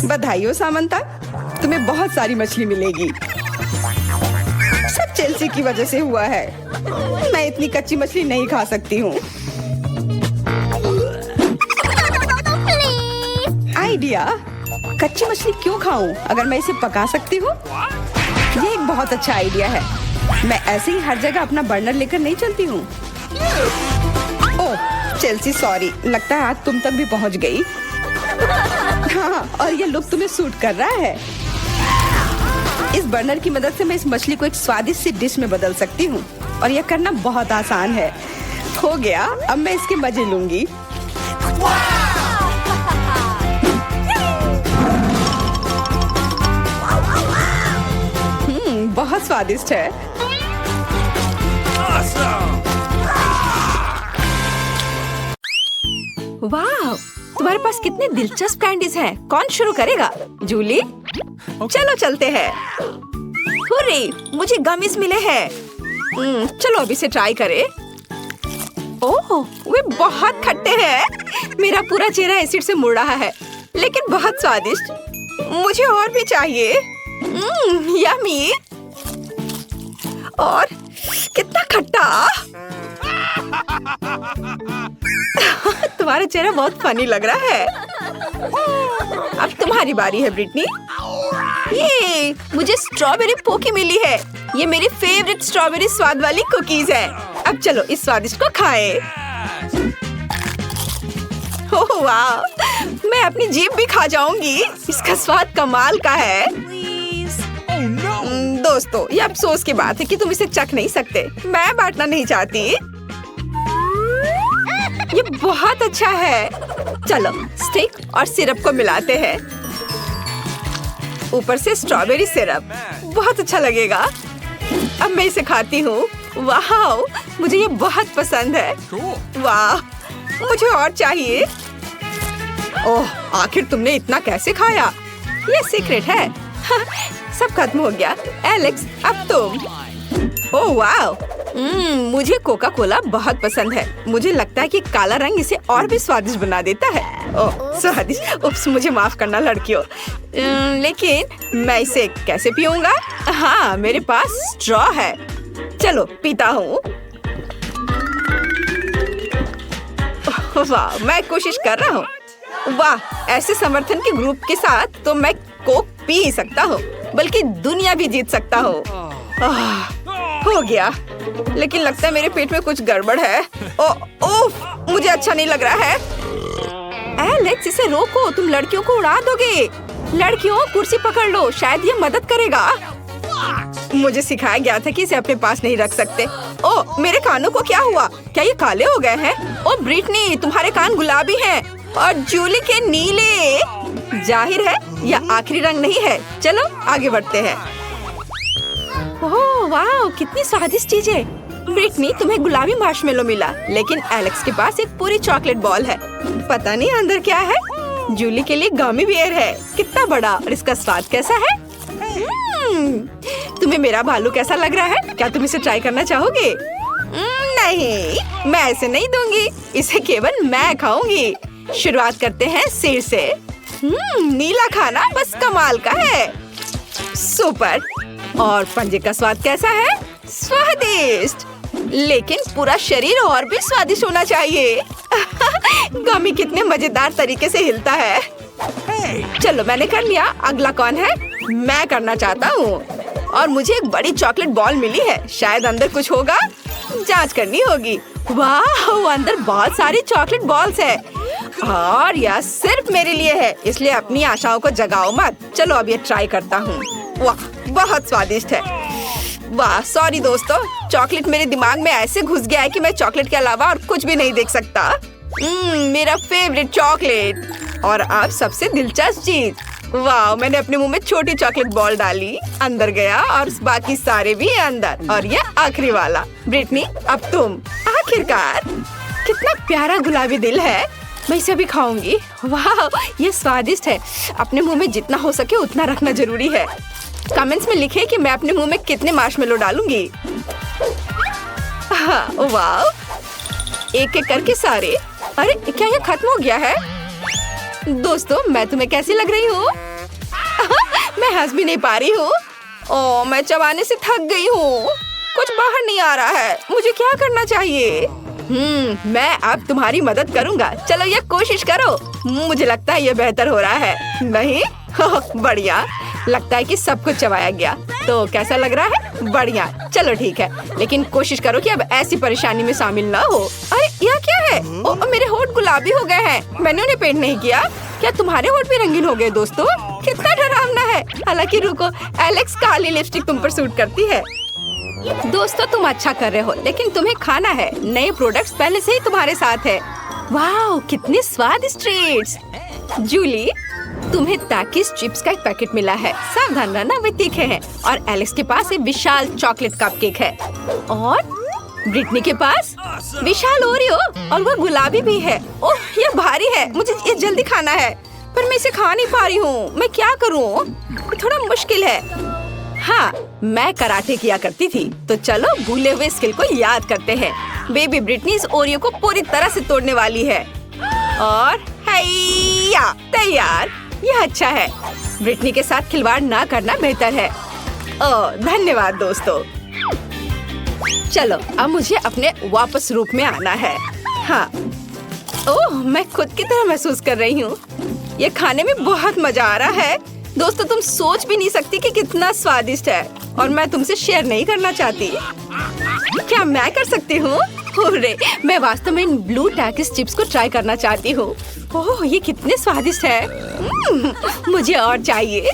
बधाई हो सामंथा, तुम्हें बहुत सारी मछली मिलेगी। सब चेल्सी की वजह से हुआ है। मैं इतनी कच्ची मछली नहीं खा सकती हूँ। आइडिया, कच्ची मछली क्यों खाऊं अगर मैं इसे पका सकती हूँ? ये एक बहुत अच्छा आइडिया है। मैं ऐसे ही हर जगह अपना बर्नर लेकर नहीं चलती हूँ। ओह चेल्सी, सॉरी, लगता है आज तुम तक भी पहुँच गई। हाँ, और ये लुक तुम्हें सूट कर रहा है। इस बर्नर की मदद से मैं इस मछली को एक स्वादिष्ट सी डिश में बदल सकती हूँ, और यह करना बहुत आसान है। हो गया, अब मैं इसके मजे लूंगी। बहुत स्वादिष्ट है। वाह, तुम्हारे पास कितने दिलचस्प कैंडीज हैं। कौन शुरू करेगा? जूली? चलो चलते हैं। हुर्रे, मुझे गमीज मिले हैं। चलो अभी से ट्राई करें। ओह, वे बहुत खट्टे हैं। मेरा पूरा चेहरा एसिड से मुड़ रहा है, लेकिन बहुत स्वादिष्ट। मुझे और भी चाहिए। यम्मी। और कितना खट्टा। तुम्हारा चेहरा बहुत फनी लग रहा है। अब तुम्हारी बारी है ब्रिटनी। ये मुझे स्ट्रॉबेरी पोकी मिली है। ये मेरी फेवरेट स्ट्रॉबेरी स्वाद वाली कुकीज है। अब चलो इस स्वादिष्ट को खाएं। ओह वाह, मैं अपनी जीभ भी खा जाऊंगी। इसका स्वाद कमाल का है। दोस्तों, ये अफसोस की बात है कि तुम इसे चख नहीं सकते। मैं बांटना नहीं चाहती। ये बहुत अच्छा है। चलो स्टिक और सिरप को मिलाते हैं। ऊपर से स्ट्रॉबेरी सिरप, बहुत अच्छा लगेगा। अब मैं इसे खाती हूँ। वाह, मुझे ये बहुत पसंद है। वाह, मुझे और चाहिए। ओह, आखिर तुमने इतना कैसे खाया? ये सीक्रेट है। सब खत्म हो गया। एलेक्स, अब तुम। ओह वाह, मुझे कोका कोला बहुत पसंद है। मुझे लगता है कि काला रंग इसे और भी स्वादिष्ट बना देता है। ओह स्वादिष्ट। उप्स, मुझे माफ करना लड़कियों, लेकिन मैं इसे कैसे पीऊंगा? हाँ, मेरे पास स्ट्रॉ है। चलो पीता हूँ। वाह, मैं कोशिश कर रहा हूँ। वाह, ऐसे समर्थन के ग्रुप के साथ तो मैं कोक पी ही सकता हूँ, बल्कि दुनिया भी जीत सकता हूँ। हो गया, लेकिन लगता है मेरे पेट में कुछ गड़बड़ है। ओह, मुझे अच्छा नहीं लग रहा है। एलेक्स, इसे रोको, तुम लड़कियों को उड़ा दोगे। लड़कियों, कुर्सी पकड़ लो, शायद ये मदद करेगा। मुझे सिखाया गया था कि इसे अपने पास नहीं रख सकते। ओ, मेरे कानों को क्या हुआ? क्या ये काले हो गए हैं? ओ ब्रिटनी, तुम्हारे कान गुलाबी हैं और जूली के नीले। जाहिर है यह आखिरी रंग नहीं है। चलो आगे बढ़ते हैं। ओह वाह, कितनी स्वादिष्ट चीज है। ब्रिटनी, तुम्हें गुलाबी मार्शमेलो मिला, लेकिन एलेक्स के पास एक पूरी चॉकलेट बॉल है। पता नहीं अंदर क्या है। जूली के लिए गमी बियर है, कितना बड़ा, और इसका स्वाद कैसा है? तुम्हें मेरा भालू कैसा लग रहा है? क्या तुम इसे ट्राई करना चाहोगे? नहीं, मैं इसे नहीं दूंगी, इसे केवल मैं खाऊंगी। शुरुआत करते हैं सिर से। नीला खाना बस कमाल का है। सुपर। और पंजे का स्वाद कैसा है? स्वादिष्ट, लेकिन पूरा शरीर और भी स्वादिष्ट होना चाहिए। गमी कितने मजेदार तरीके से हिलता है। चलो मैंने कर लिया, अगला कौन है? मैं करना चाहता हूँ। और मुझे एक बड़ी चॉकलेट बॉल मिली है, शायद अंदर कुछ होगा, जांच करनी होगी। वाह, अंदर बहुत सारी चॉकलेट बॉल्स है और यह सिर्फ मेरे लिए है, इसलिए अपनी आशाओं को जगाओ मत। चलो अब ये ट्राई करता हूँ। वाह, बहुत स्वादिष्ट है। वाह, सॉरी दोस्तों, चॉकलेट मेरे दिमाग में ऐसे घुस गया है कि मैं चॉकलेट के अलावा और कुछ भी नहीं देख सकता। मेरा फेवरेट चॉकलेट। और अब सबसे दिलचस्प चीज, वाह, मैंने अपने मुंह में छोटी चॉकलेट बॉल डाली, अंदर गया और बाकी सारे भी अंदर, और ये आखिरी वाला। ब्रिटनी, अब तुम। आखिरकार, कितना प्यारा गुलाबी दिल है। मैं इसे भी खाऊंगी। वाह, ये स्वादिष्ट है। अपने मुंह में जितना हो सके उतना रखना जरूरी है। कमेंट्स में लिखे कि मैं अपने मुंह में कितने मार्शमेलो डालूंगी। हाँ, वाह, एक एक करके सारे। अरे क्या ये खत्म हो गया है? दोस्तों, मैं तुम्हें कैसी लग रही हूँ? मैं हंस भी नहीं पा रही हूँ। ओह, मैं चबाने से थक गई हूँ, कुछ बाहर नहीं आ रहा है। मुझे क्या करना चाहिए? मैं अब तुम्हारी मदद करूँगा। चलो ये कोशिश करो। मुझे लगता है ये बेहतर हो रहा है। नहीं? बढ़िया, लगता है कि सब कुछ चबाया गया। तो कैसा लग रहा है? बढ़िया, चलो ठीक है, लेकिन कोशिश करो कि अब ऐसी परेशानी में शामिल ना हो। अरे यह क्या है? ओह, मेरे होंठ गुलाबी हो गए हैं। मैंने उन्हें पेंट नहीं किया। क्या तुम्हारे होंठ भी रंगीन हो गए? दोस्तों, कितना डरावना है। हालांकि रुको, एलेक्स, काली लिपस्टिक तुम पर सूट करती है। दोस्तों, तुम अच्छा कर रहे हो, लेकिन तुम्हें खाना है। नए प्रोडक्ट्स पहले से ही तुम्हारे साथ है। वाह, कितने स्वादिष्ट ट्रीट्स। जूली, तुम्हें ताकिस चिप्स का एक पैकेट मिला है। सावधान रहना, वे तीखे हैं। और एलेक्स के पास एक विशाल चॉकलेट कपकेक है। और ब्रिटनी के पास विशाल ओरियो, और वो गुलाबी भी है। ओह, ये भारी है, मुझे ये जल्दी खाना है, पर मैं इसे खा नहीं पा रही हूँ। मैं क्या करूँ? थोड़ा मुश्किल है। हाँ, मैं कराटे किया करती थी, तो चलो भूले हुए स्किल को याद करते हैं। बेबी ब्रिटनी इस ओरियो को पूरी तरह से तोड़ने वाली है। और हैया, तैयार। यह अच्छा है। ब्रिटनी के साथ खिलवाड़ ना करना बेहतर है। ओह, धन्यवाद दोस्तों। चलो अब मुझे अपने वापस रूप में आना है। हाँ, ओह, मैं खुद की तरह महसूस कर रही हूँ। ये खाने में बहुत मजा आ रहा है। दोस्तों, तुम सोच भी नहीं सकती कि कितना स्वादिष्ट है, और मैं तुमसे शेयर नहीं करना चाहती। क्या मैं कर सकती हूँ? अरे, मैं वास्तव में इन ब्लू टैकिस चिप्स को ट्राई करना चाहती हूँ। ओह, ये कितने स्वादिष्ट है। मुझे और चाहिए।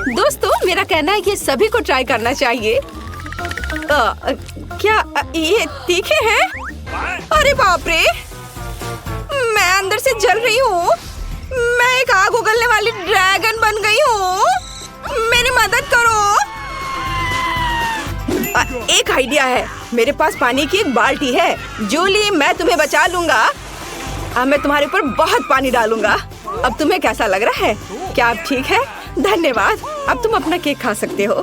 दोस्तों, मेरा कहना है कि सभी को ट्राई करना चाहिए। क्या ये तीखे हैं? अरे बाप रे, मैं अंदर से जल रही हूँ। मैं एक आग उगलने वाली ड्रैगन बन गई हूँ। मेरी मदद करो। एक आइडिया है, मेरे पास पानी की एक बाल्टी है। जूली, मैं तुम्हें बचा लूंगा। अब मैं तुम्हारे ऊपर बहुत पानी डालूंगा। अब तुम्हें कैसा लग रहा है? क्या आप ठीक है? धन्यवाद। अब तुम अपना केक खा सकते हो।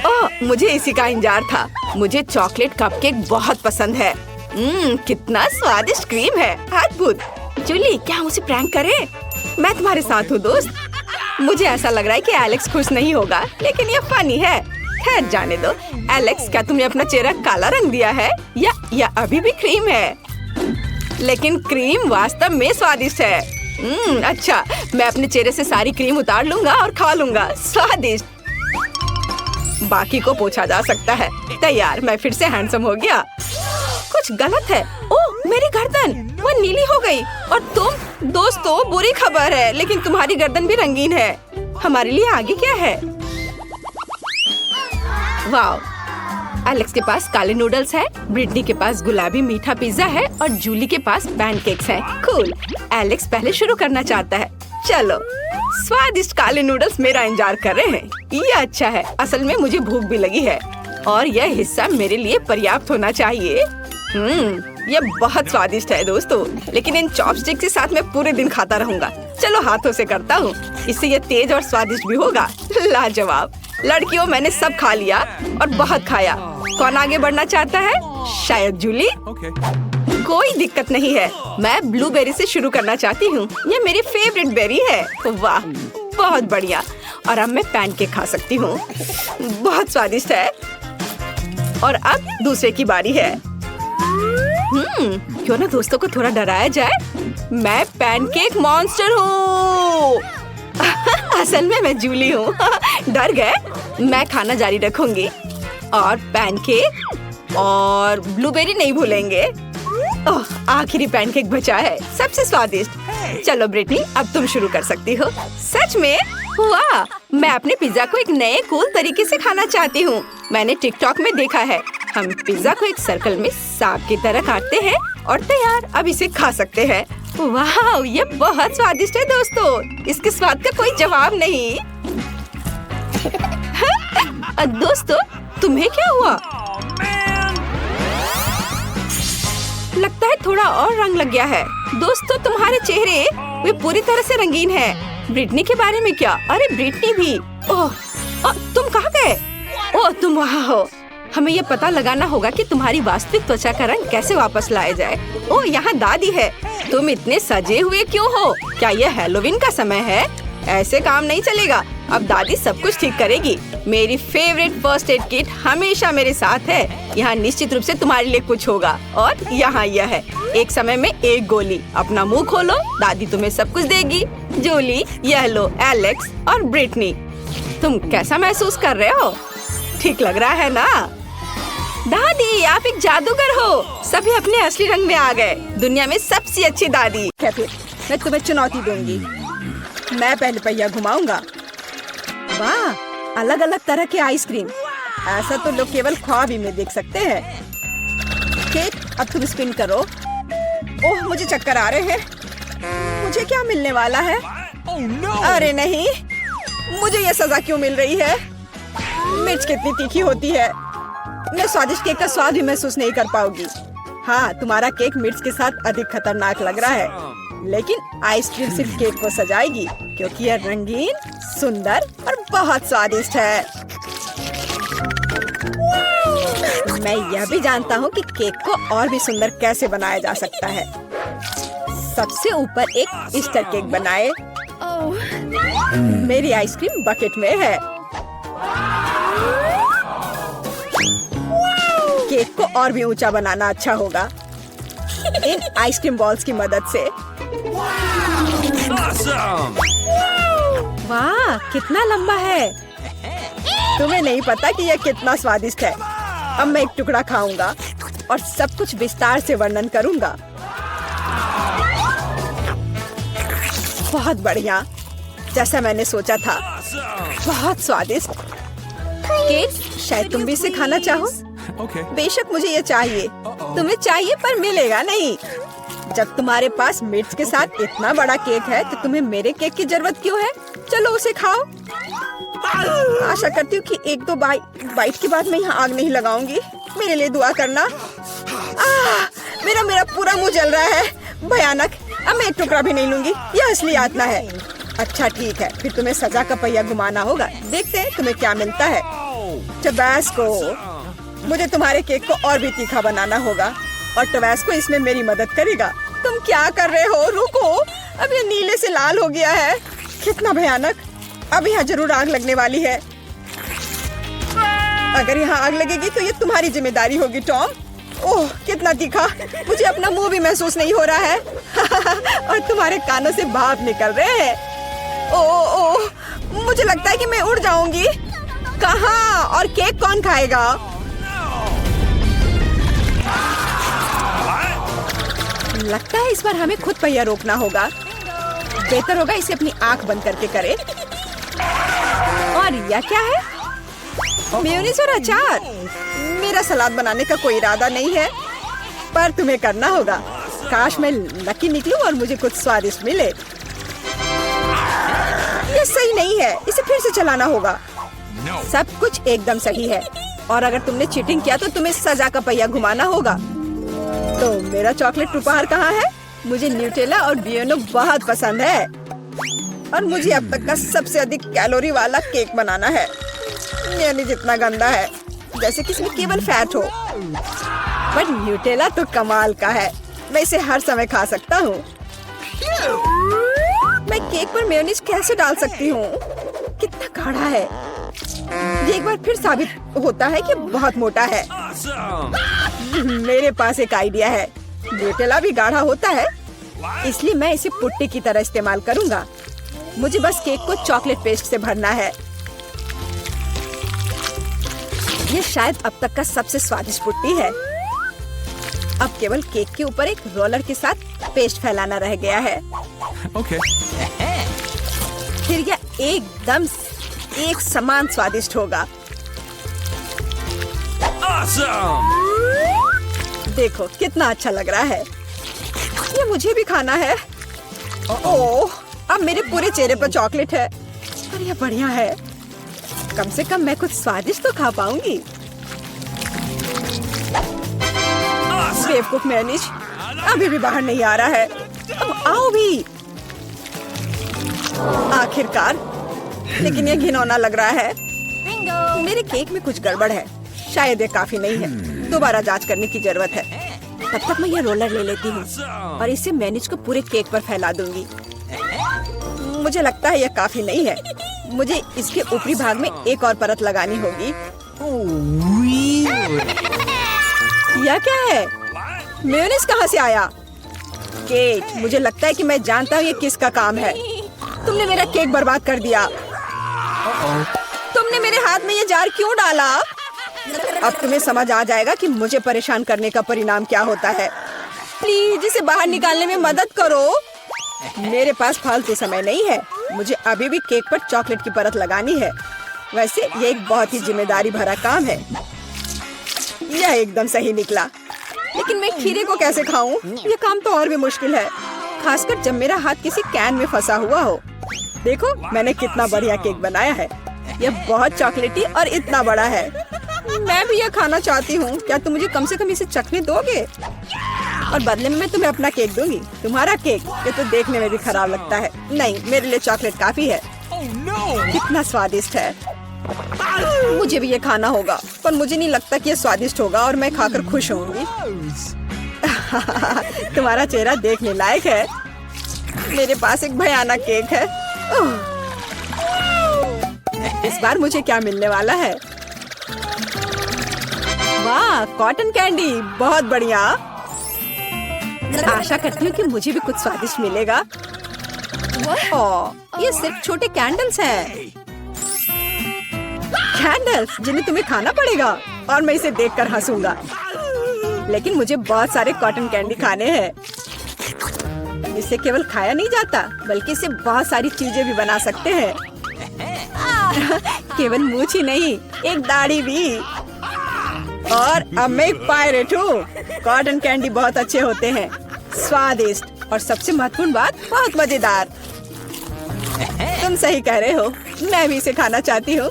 ओह, मुझे इसी का इंतजार था। मुझे चॉकलेट कपकेक बहुत पसंद है। कितना स्वादिष्ट क्रीम है, अद्भुत। जूली, क्या हम उसे प्रैंक करें? मैं तुम्हारे साथ हूँ दोस्त। मुझे ऐसा लग रहा है कि एलेक्स खुश नहीं होगा, लेकिन ये फनी है। खैर जाने दो। एलेक्स, क्या तुमने अपना चेहरा काला रंग दिया है, या अभी भी क्रीम है? लेकिन क्रीम वास्तव में स्वादिष्ट है। अच्छा, मैं अपने चेहरे से सारी क्रीम उतार लूंगा और खा लूंगा। स्वादिष्ट। बाकी को पूछा जा सकता है। तैयार, मैं फिर से हैंडसम हो गया। कुछ गलत है। ओह, मेरी गर्दन वो नीली हो गई। और तुम? दोस्तों, बुरी खबर है, लेकिन तुम्हारी गर्दन भी रंगीन है। हमारे लिए आगे क्या है? वाह, एलेक्स के पास काले नूडल्स है, ब्रिटनी के पास गुलाबी मीठा पिज्जा है और जूली के पास पैनकेक्स है। कूल। एलेक्स पहले शुरू करना चाहता है। चलो, स्वादिष्ट काले नूडल्स मेरा इंतजार कर रहे हैं। ये अच्छा है, असल में मुझे भूख भी लगी है और यह हिस्सा मेरे लिए पर्याप्त होना चाहिए। ये बहुत स्वादिष्ट है दोस्तों, लेकिन इन चॉपस्टिक के साथ मैं पूरे दिन खाता रहूंगा। चलो हाथों से करता हूँ, इससे ये तेज और स्वादिष्ट भी होगा। लाजवाब। लड़कियों, मैंने सब खा लिया और बहुत खाया। कौन आगे बढ़ना चाहता है? शायद जूली। Okay. कोई दिक्कत नहीं है, मैं ब्लूबेरी से शुरू करना चाहती हूँ। ये मेरी फेवरेट बेरी है। वाह, बहुत बढ़िया। और अब मैं पैनकेक खा सकती हूँ, बहुत स्वादिष्ट है। और अब दूसरे की बारी है। क्यों ना दोस्तों को थोड़ा डराया जाए। मैं पैनकेक मॉन्स्टर हूँ। असल में मैं जूली हूँ। डर गए? मैं खाना जारी रखूंगी और पैनकेक और ब्लूबेरी नहीं भूलेंगे। ओह, आखिरी पैनकेक बचा है, सबसे स्वादिष्ट। चलो ब्रिटनी, अब तुम शुरू कर सकती हो। सच में? वाह, मैं अपने पिज्जा को एक नए कूल तरीके से खाना चाहती हूँ। मैंने टिकटॉक में देखा है, हम पिज्जा को एक सर्कल में सांप की तरह काटते हैं और तैयार। अब इसे खा सकते हैं। वाह, ये बहुत स्वादिष्ट है दोस्तों, इसके स्वाद का कोई जवाब नहीं। दोस्तों, तुम्हें क्या हुआ? लगता है थोड़ा और रंग लग गया है। दोस्तों, तुम्हारे चेहरे वे पूरी तरह से रंगीन हैं। ब्रिटनी के बारे में क्या? अरे ब्रिटनी भी। ओह, तुम कहाँ गए? ओह, तुम वहाँ हो। हमें ये पता लगाना होगा कि तुम्हारी वास्तविक त्वचा का रंग कैसे वापस लाया जाए। ओह, यहाँ दादी है। तुम इतने सजे हुए क्यों हो? क्या यह हैलोवीन का समय है? ऐसे काम नहीं चलेगा। अब दादी सब कुछ ठीक करेगी। मेरी फेवरेट फर्स्ट एड किट हमेशा मेरे साथ है। यहाँ निश्चित रूप से तुम्हारे लिए कुछ होगा। और यहाँ यह है, एक समय में एक गोली। अपना मुंह खोलो, दादी तुम्हें सब कुछ देगी। जूली, यह लो, एलेक्स और ब्रिटनी। तुम कैसा महसूस कर रहे हो? ठीक लग रहा है ना? दादी, आप एक जादूगर हो। सभी अपने असली रंग में आ गए। दुनिया में सबसे अच्छी दादी। फिर मैं तुम्हें चुनौती दूंगी। मैं पहले पहिया घुमाऊंगा। वाह, अलग अलग तरह के आइसक्रीम। ऐसा तो लोग केवल ख्वाब ही में देख सकते हैं। केट, अब तुम स्पिन करो। ओह, मुझे चक्कर आ रहे हैं। मुझे क्या मिलने वाला है? Oh no! अरे नहीं, मुझे ये सजा क्यों मिल रही है? मिर्च कितनी तीखी होती है। मैं स्वादिष्ट केक का स्वाद भी महसूस नहीं कर पाऊंगी। हाँ, तुम्हारा केक मिर्च के साथ अधिक खतरनाक लग रहा है, लेकिन आइसक्रीम सिर्फ केक को सजाएगी, क्योंकि यह रंगीन, सुंदर और बहुत स्वादिष्ट है। मैं यह भी जानता हूँ कि केक को और भी सुंदर कैसे बनाया जा सकता है। सबसे ऊपर एक ईस्टर केक बनाए। मेरी आइसक्रीम बकेट में है। केक को और भी ऊंचा बनाना अच्छा होगा इन आइसक्रीम बॉल्स की मदद से। Awesome! वाह, कितना लंबा है। तुम्हें नहीं पता कि यह कितना स्वादिष्ट है। अब मैं एक टुकड़ा खाऊंगा और सब कुछ विस्तार से वर्णन करूंगा। बहुत बढ़िया, जैसा मैंने सोचा था। बहुत स्वादिष्ट। केक, शायद तुम भी इसे खाना चाहो। Okay. बेशक मुझे ये चाहिए। तुम्हें चाहिए पर मिलेगा नहीं। जब तुम्हारे पास मिर्च के साथ इतना बड़ा केक है तो तुम्हें मेरे केक की जरूरत क्यों है? चलो उसे खाओ। आशा करती हूँ कि एक दो बाइट के बाद मैं यहाँ आग नहीं लगाऊंगी। मेरे लिए दुआ करना। मेरा पूरा मुंह जल रहा है। भयानक। अब मैं एक टुकड़ा भी नहीं लूंगी। यह असली यातना है। अच्छा ठीक है, फिर तुम्हें सजा का पहिया घुमाना होगा। देखते हैं तुम्हें क्या मिलता है। टबैस्को। मुझे तुम्हारे केक को और भी तीखा बनाना होगा और टबैस्को इसमें मेरी मदद करेगा। तुम क्या कर रहे हो? रुको, अब ये नीले से लाल हो गया है। कितना भयानक। अब यहाँ जरूर आग लगने वाली है। अगर यहाँ आग लगेगी तो ये तुम्हारी जिम्मेदारी होगी टॉम। ओह, कितना तीखा। मुझे अपना मुंह भी महसूस नहीं हो रहा है। और तुम्हारे कानों से भाप निकल रहे हैं। ओह, मुझे लगता है कि मैं उड़ जाऊंगी। कहाँ? और केक कौन खाएगा? लगता है इस बार हमें खुद पहिया रोकना होगा। बेहतर होगा इसे अपनी आंख बंद करके करे। और यह क्या है? मेयोनीज और अचार। मेरा सलाद बनाने का कोई इरादा नहीं है, पर तुम्हें करना होगा। काश मैं लकी निकलूं और मुझे कुछ स्वादिष्ट मिले। ये सही नहीं है, इसे फिर से चलाना होगा। No. सब कुछ एकदम सही है, और अगर तुमने चीटिंग किया तो तुम्हें सजा का पहिया घुमाना होगा। तो मेरा चॉकलेट उपहार कहाँ है? मुझे न्यूटेला और बियोनो बहुत पसंद है, और मुझे अब तक का सबसे अधिक कैलोरी वाला केक बनाना है। मेयोनीज जितना गंदा है, जैसे कि इसमें केवल फैट हो। पर न्यूटेला तो कमाल का है, मैं इसे हर समय खा सकता हूँ। मैं केक पर मेयोनीज कैसे डाल सकती हूँ? कितना गाढ़ा है। ये एक बार फिर साबित होता है कि बहुत मोटा है। Awesome. मेरे पास एक आइडिया है। न्यूटेला भी गाढ़ा होता है, इसलिए मैं इसे पुट्टी की तरह इस्तेमाल करूंगा। मुझे बस केक को चॉकलेट पेस्ट से भरना है। ये शायद अब तक का सबसे स्वादिष्ट पुट्टी है। अब केवल केक के ऊपर एक रोलर के साथ पेस्ट फैलाना रह गया है। Okay. फिर यह एकदम एक समान स्वादिष्ट होगा। Awesome. देखो कितना अच्छा लग रहा है। ये मुझे भी खाना है। ओह, अब मेरे पूरे चेहरे पर चॉकलेट है, पर यह बढ़िया है। कम से कम मैं कुछ स्वादिष्ट तो खा पाऊंगी। बेवकूफ मेयोनीज अभी भी बाहर नहीं आ रहा है। अब आओ भी। आखिरकार, लेकिन यह घिनौना लग रहा है। मेरे केक में कुछ गड़बड़ है, शायद ये काफी नहीं है। दोबारा जांच करने की जरूरत है। तब तक मैं यह रोलर ले लेती हूँ और इसे मेयोनीज को पूरे केक पर फैला दूंगी। मुझे लगता है यह काफी नहीं है, मुझे इसके ऊपरी भाग में एक और परत लगानी होगी। यह क्या है? मेयोनीज कहाँ से आया? केक, मुझे लगता है कि मैं जानता हूँ ये किसका काम है। तुमने मेरा केक बर्बाद कर दिया। तुमने मेरे हाथ में ये जार क्यों डाला? अब तुम्हें समझ आ जाएगा कि मुझे परेशान करने का परिणाम क्या होता है। प्लीज इसे बाहर निकालने में मदद करो। मेरे पास फालतू समय नहीं है, मुझे अभी भी केक पर चॉकलेट की परत लगानी है। वैसे ये एक बहुत ही जिम्मेदारी भरा काम है। यह एकदम सही निकला, लेकिन मैं खीरे को कैसे खाऊं? ये काम तो और भी मुश्किल है, खासकर जब मेरा हाथ किसी कैन में फंसा हुआ हो। देखो मैंने कितना बढ़िया केक बनाया है। यह बहुत चॉकलेटी और इतना बड़ा है। मैं भी यह खाना चाहती हूँ। क्या तुम मुझे कम से कम इसे चखने दोगे? और बदले में मैं तुम्हें अपना केक दूंगी। तुम्हारा केक, ये तो देखने में भी खराब लगता है। नहीं, मेरे लिए चॉकलेट काफी है। Oh no. कितना स्वादिष्ट है। मुझे भी ये खाना होगा, पर मुझे नहीं लगता कि ये स्वादिष्ट होगा और मैं खाकर खुश होंगी। तुम्हारा चेहरा देखने लायक है। मेरे पास एक भयानक केक है। इस बार मुझे क्या मिलने वाला है? वाह, कॉटन कैंडी, बहुत बढ़िया। आशा करती हूँ कि मुझे भी कुछ स्वादिष्ट मिलेगा। ओह, ये सिर्फ छोटे कैंडल्स हैं। कैंडल्स जिन्हें तुम्हें खाना पड़ेगा, और मैं इसे देखकर हंसूंगा। लेकिन मुझे बहुत सारे कॉटन कैंडी खाने हैं। इसे केवल खाया नहीं जाता, बल्कि इसे बहुत सारी चीजें भी बना सकते हैं। केवल मूंछ ही नहीं, एक दाढ़ी भी। और अब मैं एक पायरेट हूँ। कॉटन कैंडी बहुत अच्छे होते हैं, स्वादिष्ट, और सबसे महत्वपूर्ण बात, बहुत मजेदार। तुम सही कह रहे हो, मैं भी इसे खाना चाहती हूँ।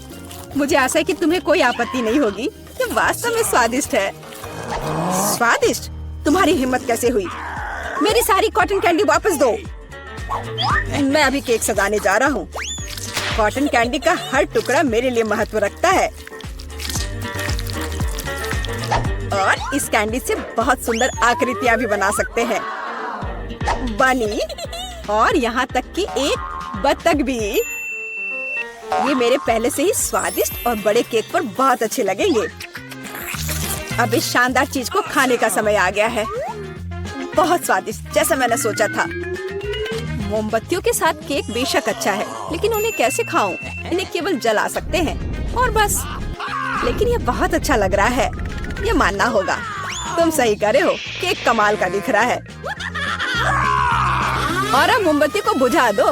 मुझे आशा है कि तुम्हें कोई आपत्ति नहीं होगी। ये वास्तव में स्वादिष्ट है। स्वादिष्ट? तुम्हारी हिम्मत कैसे हुई? मेरी सारी कॉटन कैंडी वापस दो। मैं अभी केक सजाने जा रहा हूँ। कॉटन कैंडी का हर टुकड़ा मेरे लिए महत्व रखता है, और इस कैंडी से बहुत सुंदर आकृतियाँ भी बना सकते हैं। बनी, और यहाँ तक कि एक बत्तख भी। ये मेरे पहले से ही स्वादिष्ट और बड़े केक पर बहुत अच्छे लगेंगे। अब इस शानदार चीज को खाने का समय आ गया है। बहुत स्वादिष्ट, जैसा मैंने सोचा था। मोमबत्तियों के साथ केक बेशक अच्छा है, लेकिन उन्हें कैसे खाऊं? इन्हें केवल जला सकते हैं और बस। लेकिन ये बहुत अच्छा लग रहा है, ये मानना होगा। तुम सही कह रहे हो, केक कमाल का दिख रहा है। और अब मोमबत्ती को बुझा दो।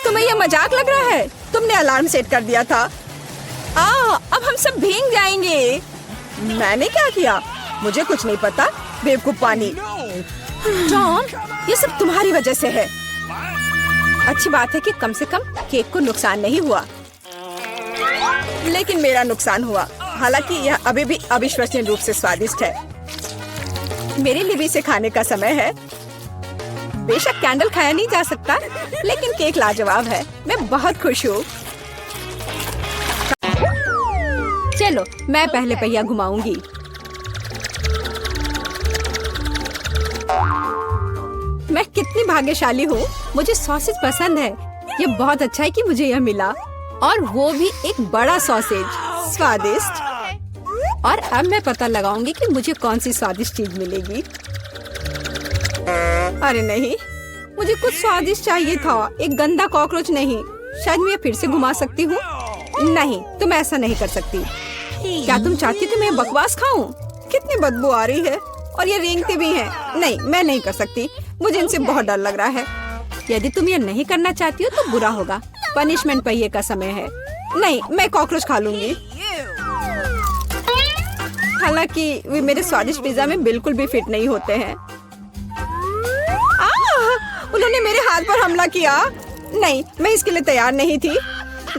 तुम्हें ये मजाक लग रहा है? तुमने अलार्म सेट कर दिया था। अब सब भीग जाएंगे। मैंने क्या किया? मुझे कुछ नहीं पता। बेवकूफ पानी। टॉम, ये सब तुम्हारी वजह से है। अच्छी बात है कि कम से कम केक को नुकसान नहीं हुआ, लेकिन मेरा नुकसान हुआ। हालांकि यह अभी भी अविश्वसनीय रूप से स्वादिष्ट है। मेरे लिए भी इसे खाने का समय है। बेशक कैंडल खाया नहीं जा सकता, लेकिन केक लाजवाब है। मैं बहुत खुश हूँ। चलो, मैं पहले पहिया घुमाऊंगी। मैं कितनी भाग्यशाली हूँ। मुझे सॉसेज पसंद है। ये बहुत अच्छा है कि मुझे यह मिला, और वो भी एक बड़ा सॉसेज। स्वादिष्ट। और अब मैं पता लगाऊंगी कि मुझे कौन सी स्वादिष्ट चीज मिलेगी। अरे नहीं, मुझे कुछ स्वादिष्ट चाहिए था, एक गंदा कॉकरोच नहीं। शायद मैं फिर से घुमा सकती हूँ। नहीं, तुम ऐसा नहीं कर सकती। क्या तुम चाहती हो कि मैं बकवास खाऊं? कितनी बदबू आ रही है, और ये रेंगते भी हैं। नहीं, मैं नहीं कर सकती। मुझे इनसे बहुत डर लग रहा है। यदि तुम ये नहीं करना चाहती हो तो बुरा होगा। पनिशमेंट पहिए का समय है। नहीं, मैं कॉकरोच खा लूंगी। हालांकि वे मेरे स्वादिष्ट पिज्जा में बिल्कुल भी फिट नहीं होते हैं। उन्होंने मेरे हाथ पर हमला किया। नहीं, मैं इसके लिए तैयार नहीं थी।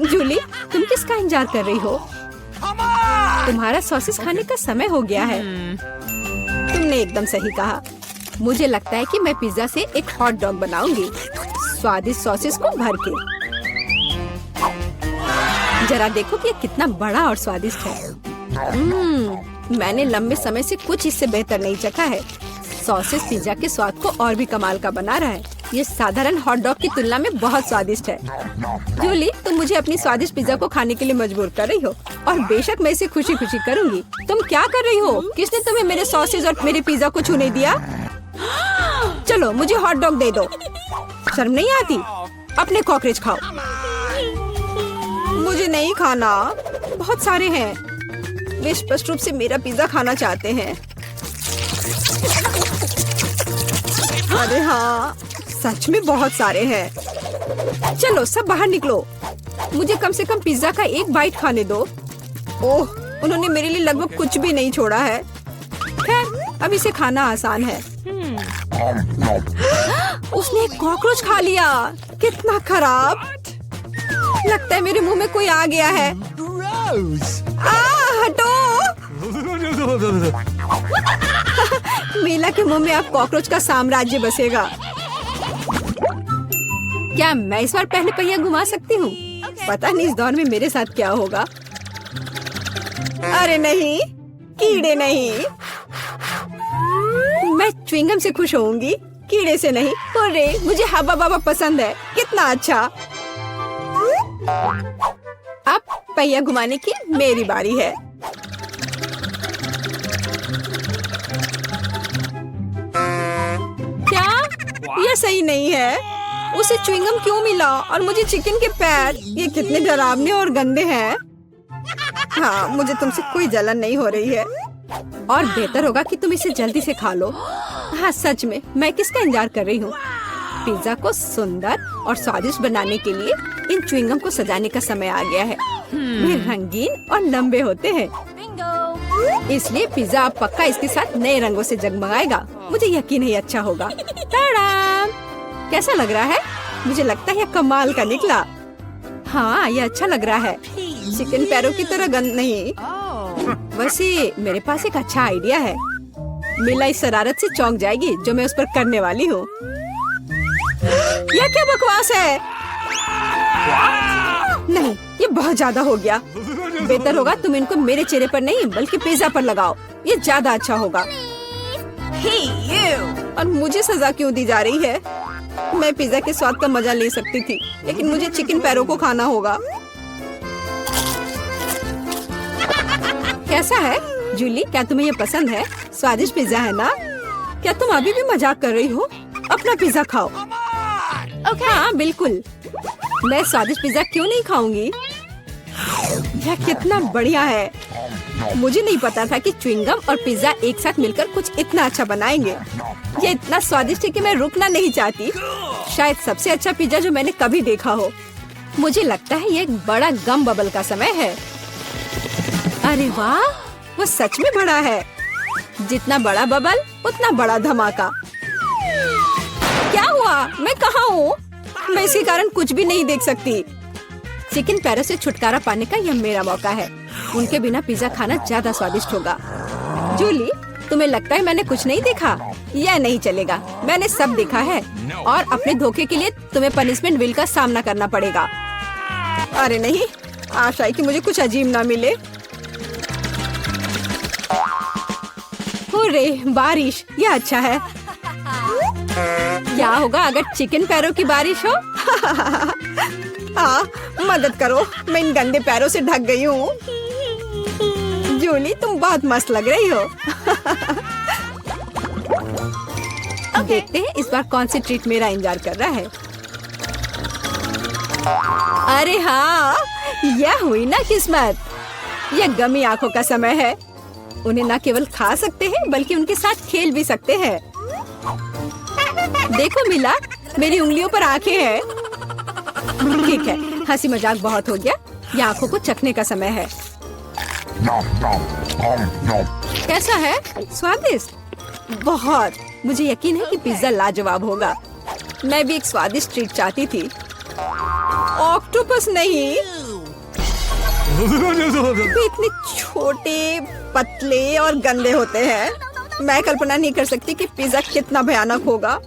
जूली, तुम किसका इंतजार कर रही हो? तुम्हारा सॉसेस खाने का समय हो गया है। तुमने एकदम सही कहा। मुझे लगता है कि मैं पिज्जा से एक हॉट डॉग बनाऊंगी, स्वादिष्ट सॉसेस को भर के। जरा देखो कि ये कितना बड़ा और स्वादिष्ट है। मैंने लंबे समय से कुछ इससे बेहतर नहीं चखा है। सॉसेस पिज्जा के स्वाद को और भी कमाल का बना रहा है। ये साधारण हॉट डॉग की तुलना में बहुत स्वादिष्ट है। जूली, तुम मुझे अपनी स्वादिष्ट पिज्जा को खाने के लिए मजबूर कर रही हो, और बेशक मैं इसे खुशी खुशी करूंगी। तुम क्या कर रही हो? किसने तुम्हें मेरे सॉसेज और मेरे पिज्जा को छूने दिया? चलो, मुझे हॉट डॉग दे दो। शर्म नहीं आती? अपने कॉकरोच खाओ। मुझे नहीं खाना। बहुत सारे हैं। वे स्पष्ट रूप से मेरा पिज्जा खाना चाहते हैं। अरे हाँ, सच में बहुत सारे हैं। चलो, सब बाहर निकलो। मुझे कम से कम पिज्जा का एक बाइट खाने दो। ओह, उन्होंने मेरे लिए लगभग कुछ भी नहीं छोड़ा है। खैर, अब इसे खाना आसान है। उसने एक कॉकरोच खा लिया। कितना खराब। लगता है मेरे मुंह में कोई आ गया है। हटो। मीला के मुंह में अब कॉकरोच का साम्राज्य बसेगा। क्या मैं इस बार पहले पहिया घुमा सकती हूँ? पता नहीं इस दौर में मेरे साथ क्या होगा। अरे नहीं, कीड़े नहीं। मैं च्युइंगम से खुश होऊंगी, कीड़े से नहीं। अरे, मुझे हब्बा बाबा पसंद है। कितना अच्छा। अब पहिया घुमाने की मेरी बारी है। क्या यह सही नहीं है? उसे च्युइंगम क्यों मिला और मुझे चिकन के पैर? ये कितने डरावने और गंदे हैं। हाँ, मुझे तुमसे कोई जलन नहीं हो रही है, और बेहतर होगा कि तुम इसे जल्दी से खा लो। हाँ, सच में मैं किसका इंतजार कर रही हूँ? पिज्जा को सुंदर और स्वादिष्ट बनाने के लिए इन च्युइंगम को सजाने का समय आ गया है। वे रंगीन और लंबे होते हैं, इसलिए पिज्जा अब पक्का इसके साथ नए रंगों से जगमगाएगा। मुझे यकीन है अच्छा होगा। टाडा! कैसा लग रहा है? मुझे लगता है यह कमाल का निकला। हाँ, यह अच्छा लग रहा है। चिकन पैरों की तरह गंद नहीं। वैसे मेरे पास एक अच्छा आइडिया है। मीला इस शरारत से चौंक जाएगी जो मैं उस पर करने वाली हूँ। यह क्या बकवास है? नहीं, ये बहुत ज्यादा हो गया। बेहतर होगा तुम इनको मेरे चेहरे पर नहीं बल्कि पिज्जा पर लगाओ। ये ज्यादा अच्छा होगा। और मुझे सजा क्यों दी जा रही है? मैं पिज्जा के स्वाद का मजा ले सकती थी, लेकिन मुझे चिकन पैरों को खाना होगा। कैसा है जूली? क्या तुम्हें ये पसंद है? स्वादिष्ट पिज्जा है ना? क्या तुम अभी भी मजाक कर रही हो? अपना पिज्जा खाओ। हाँ, बिल्कुल। मैं स्वादिष्ट पिज्जा क्यों नहीं खाऊंगी? यह कितना बढ़िया है। मुझे नहीं पता था कि च्युइंगम और पिज्जा एक साथ मिलकर कुछ इतना अच्छा बनाएंगे। ये इतना स्वादिष्ट है कि मैं रुकना नहीं चाहती। शायद सबसे अच्छा पिज्जा जो मैंने कभी देखा हो। मुझे लगता है ये एक बड़ा गम बबल का समय है। अरे वाह, वो सच में बड़ा है। जितना बड़ा बबल उतना बड़ा धमाका। क्या हुआ? मैं कहाँ हूँ? मैं इसके कारण कुछ भी नहीं देख सकती। चिकन पैरों से छुटकारा पाने का यह मेरा मौका है। उनके बिना पिज्जा खाना ज्यादा स्वादिष्ट होगा। जूली, तुम्हें लगता है मैंने कुछ नहीं देखा? यह नहीं चलेगा, मैंने सब देखा है और अपने धोखे के लिए तुम्हें पनिशमेंट बिल का सामना करना पड़ेगा। अरे नहीं, आशा है कि मुझे कुछ अजीब ना मिले। हुर्रे, बारिश, यह अच्छा है। क्या होगा अगर चिकन पैरों की बारिश हो? मदद करो, मैं इन गंदे पैरों से ढक गई हूँ। जूली, तुम बहुत मस्त लग रही हो। देखते हैं इस बार कौन सी ट्रीट मेरा इंतजार कर रहा है। अरे हाँ, यह हुई ना किस्मत। यह गमी आंखों का समय है। उन्हें न केवल खा सकते हैं बल्कि उनके साथ खेल भी सकते हैं। देखो मिला, मेरी उंगलियों पर आंखें हैं। ठीक है, हंसी मजाक बहुत हो गया। ये आंखों को चखने का समय है। कैसा है? स्वादिष्ट? बहुत। मुझे यकीन है कि पिज्जा लाजवाब होगा। मैं भी एक स्वादिष्ट ट्रीट चाहती थी। ऑक्टोपस नहीं। वे इतने छोटे, पतले और गंदे होते हैं। मैं कल्पना नहीं कर सकती कि पिज्जा कितना भयानक होगा।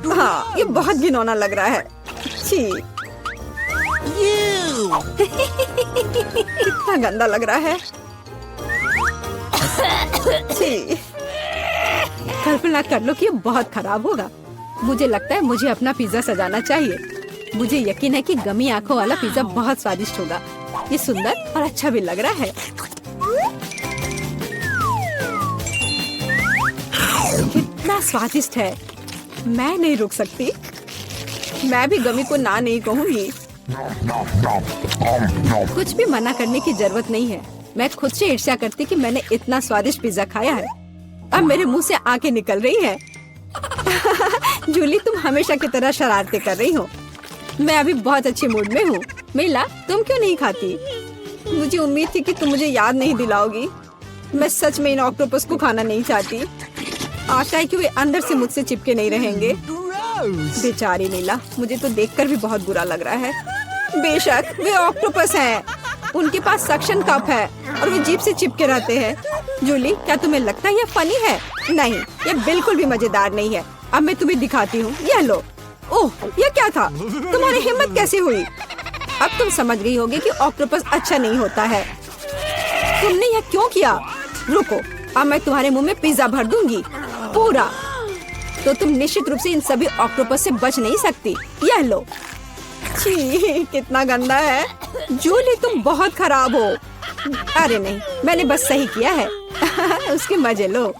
हाँ, ये बहुत घिनौना लग रहा है। छी, कितना गंदा लग रहा है। छी, कल्पना कर लो कि ये बहुत खराब होगा। मुझे लगता है मुझे अपना पिज्जा सजाना चाहिए। मुझे यकीन है कि गमी आंखों वाला पिज्जा बहुत स्वादिष्ट होगा। ये सुंदर और अच्छा भी लग रहा है। कितना स्वादिष्ट है। मैं नहीं रुक सकती। मैं भी गमी को ना नहीं कहूँगी। कुछ भी मना करने की जरूरत नहीं है। मैं खुद से ईर्ष्या करती कि मैंने इतना स्वादिष्ट पिज्जा खाया है। अब मेरे मुंह से आंखें निकल रही है। जूली, तुम हमेशा की तरह शरारतें कर रही हो। मैं अभी बहुत अच्छे मूड में हूँ। मिला, तुम क्यों नहीं खाती? मुझे उम्मीद थी कि तुम मुझे याद नहीं दिलाओगी। मैं सच में इन ऑक्टोपस को खाना नहीं चाहती। आशा है कि वे अंदर से मुझसे चिपके नहीं रहेंगे। बेचारी नीला, मुझे तो देखकर भी बहुत बुरा लग रहा है। बेशक वे ऑक्टोपस हैं। उनके पास सक्शन कप है और वे जीभ से चिपके रहते हैं। जूली, क्या तुम्हें लगता है यह फनी है? नहीं, यह बिल्कुल भी मजेदार नहीं है। अब मैं तुम्हें दिखाती हूँ। यह लो। ओह, यह क्या था? तुम्हारी हिम्मत कैसे हुई? अब तुम समझ गई होगी कि ऑक्टोपस अच्छा नहीं होता है। तुमने यह क्यों किया? रुको, अब मैं तुम्हारे मुंह में पिज्जा भर दूंगी, पूरा। तो तुम निश्चित रूप से इन सभी ऑक्टोपस से बच नहीं सकती। यह लो। छी, कितना गंदा है। जूली, तुम बहुत खराब हो। अरे नहीं, मैंने बस सही किया है। उसके मजे लो।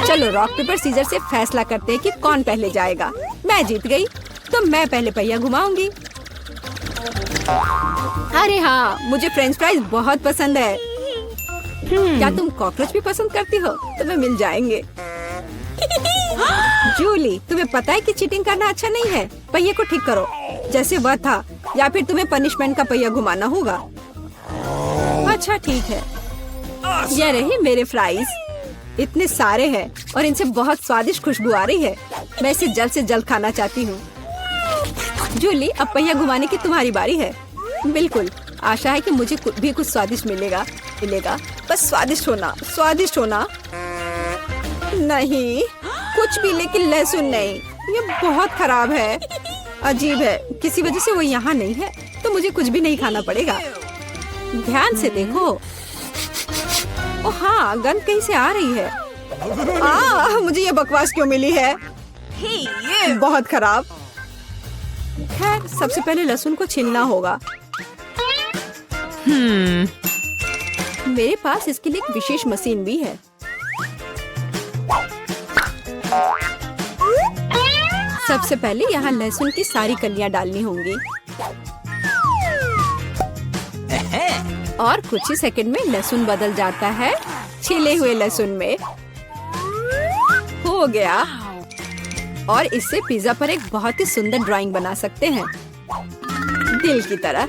चलो रॉक पेपर सीजर से फैसला करते हैं कि कौन पहले जाएगा। मैं जीत गई, तो मैं पहले पहिया घुमाऊंगी। अरे हाँ, मुझे फ्रेंच फ्राइज बहुत पसंद है। क्या तुम कॉकरोच भी पसंद करती हो? तुम्हें मिल जाएंगे। जूली, तुम्हें पता है कि चीटिंग करना अच्छा नहीं है। पहिए को ठीक करो जैसे वह था, या फिर तुम्हें पनिशमेंट का पहिया घुमाना होगा। अच्छा ठीक है। ये रही मेरे फ्राइज। इतने सारे हैं और इनसे बहुत स्वादिष्ट खुशबू आ रही है। मैं इसे जल्द से जल्द खाना चाहती हूँ। जूली, अब पहिया घुमाने की तुम्हारी बारी है। बिल्कुल, आशा है कि मुझे भी कुछ स्वादिष्ट मिलेगा। बस स्वादिष्ट होना, स्वादिष्ट होना। नहीं, कुछ भी, लेकिन लहसुन नहीं। ये बहुत खराब है। अजीब है, किसी वजह से वो यहाँ नहीं है, तो मुझे कुछ भी नहीं खाना पड़ेगा। ध्यान से देखो। ओ हाँ, गंध कहीं से आ रही है। मुझे ये बकवास क्यों मिली है? बहुत खराब। खैर, सबसे पहले लहसुन को छीलना होगा। मेरे पास इसके लिए एक विशेष मशीन भी है। सबसे पहले यहाँ लहसुन की सारी कलियां डालनी होंगी और कुछ ही सेकंड में लहसुन बदल जाता है छिले हुए लहसुन में। हो गया। और इससे पिज्जा पर एक बहुत ही सुंदर ड्राइंग बना सकते हैं, दिल की तरह।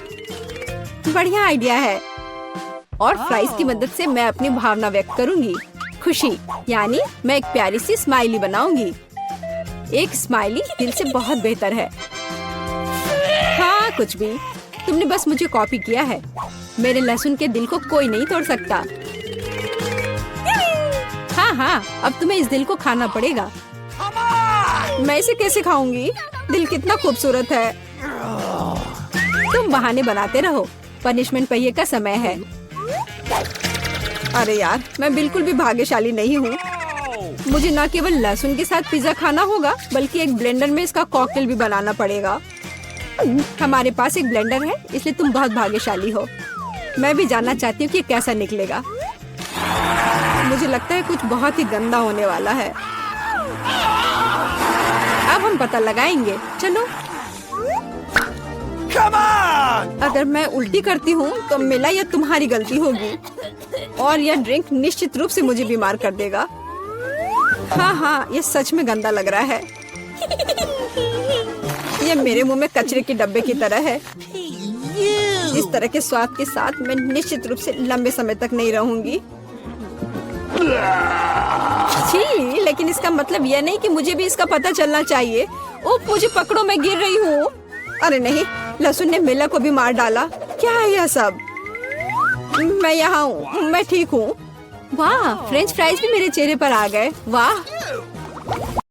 बढ़िया आइडिया है। और फ्राइज की मदद से मैं अपनी भावना व्यक्त करूंगी। खुशी, यानी मैं एक प्यारी सी स्माइली बनाऊंगी। एक स्माइली दिल से बहुत बेहतर है। हाँ, कुछ भी, तुमने बस मुझे कॉपी किया है। मेरे लहसुन के दिल को कोई नहीं तोड़ सकता। हाँ, अब तुम्हें इस दिल को खाना पड़ेगा। मैं इसे कैसे खाऊंगी? दिल कितना खूबसूरत है। तुम बहाने बनाते रहो। पनिशमेंट पहिए का समय है। अरे यार, मैं बिल्कुल भी भाग्यशाली नहीं हूँ। मुझे न केवल लहसुन के साथ पिज्जा खाना होगा, बल्कि एक ब्लेंडर में इसका कॉकटेल भी बनाना पड़ेगा। हमारे पास एक ब्लेंडर है, इसलिए तुम बहुत भाग्यशाली हो। मैं भी जानना चाहती हूँ कि कैसा निकलेगा। मुझे लगता है कुछ बहुत ही गंदा होने वाला है। अब हम पता लगाएंगे। चलो। Come on! अगर मैं उल्टी करती हूँ तो मेरा या तुम्हारी गलती होगी, और यह ड्रिंक निश्चित रूप से मुझे बीमार कर देगा। हाँ, ये सच में गंदा लग रहा है। ये मेरे मुंह में कचरे के डब्बे की तरह है। इस तरह के स्वाद के साथ मैं निश्चित रूप से लंबे समय तक नहीं रहूंगी। छी, लेकिन इसका मतलब यह नहीं कि मुझे भी इसका पता चलना चाहिए। ओह, मुझे पकड़ो, मैं गिर रही हूँ। अरे नहीं, लहसुन ने मिला को भी मार डाला। क्या है यह सब? मैं यहाँ हूँ, मैं ठीक हूँ। वाह, फ्रेंच फ्राइज भी मेरे चेहरे पर आ गए। वाह।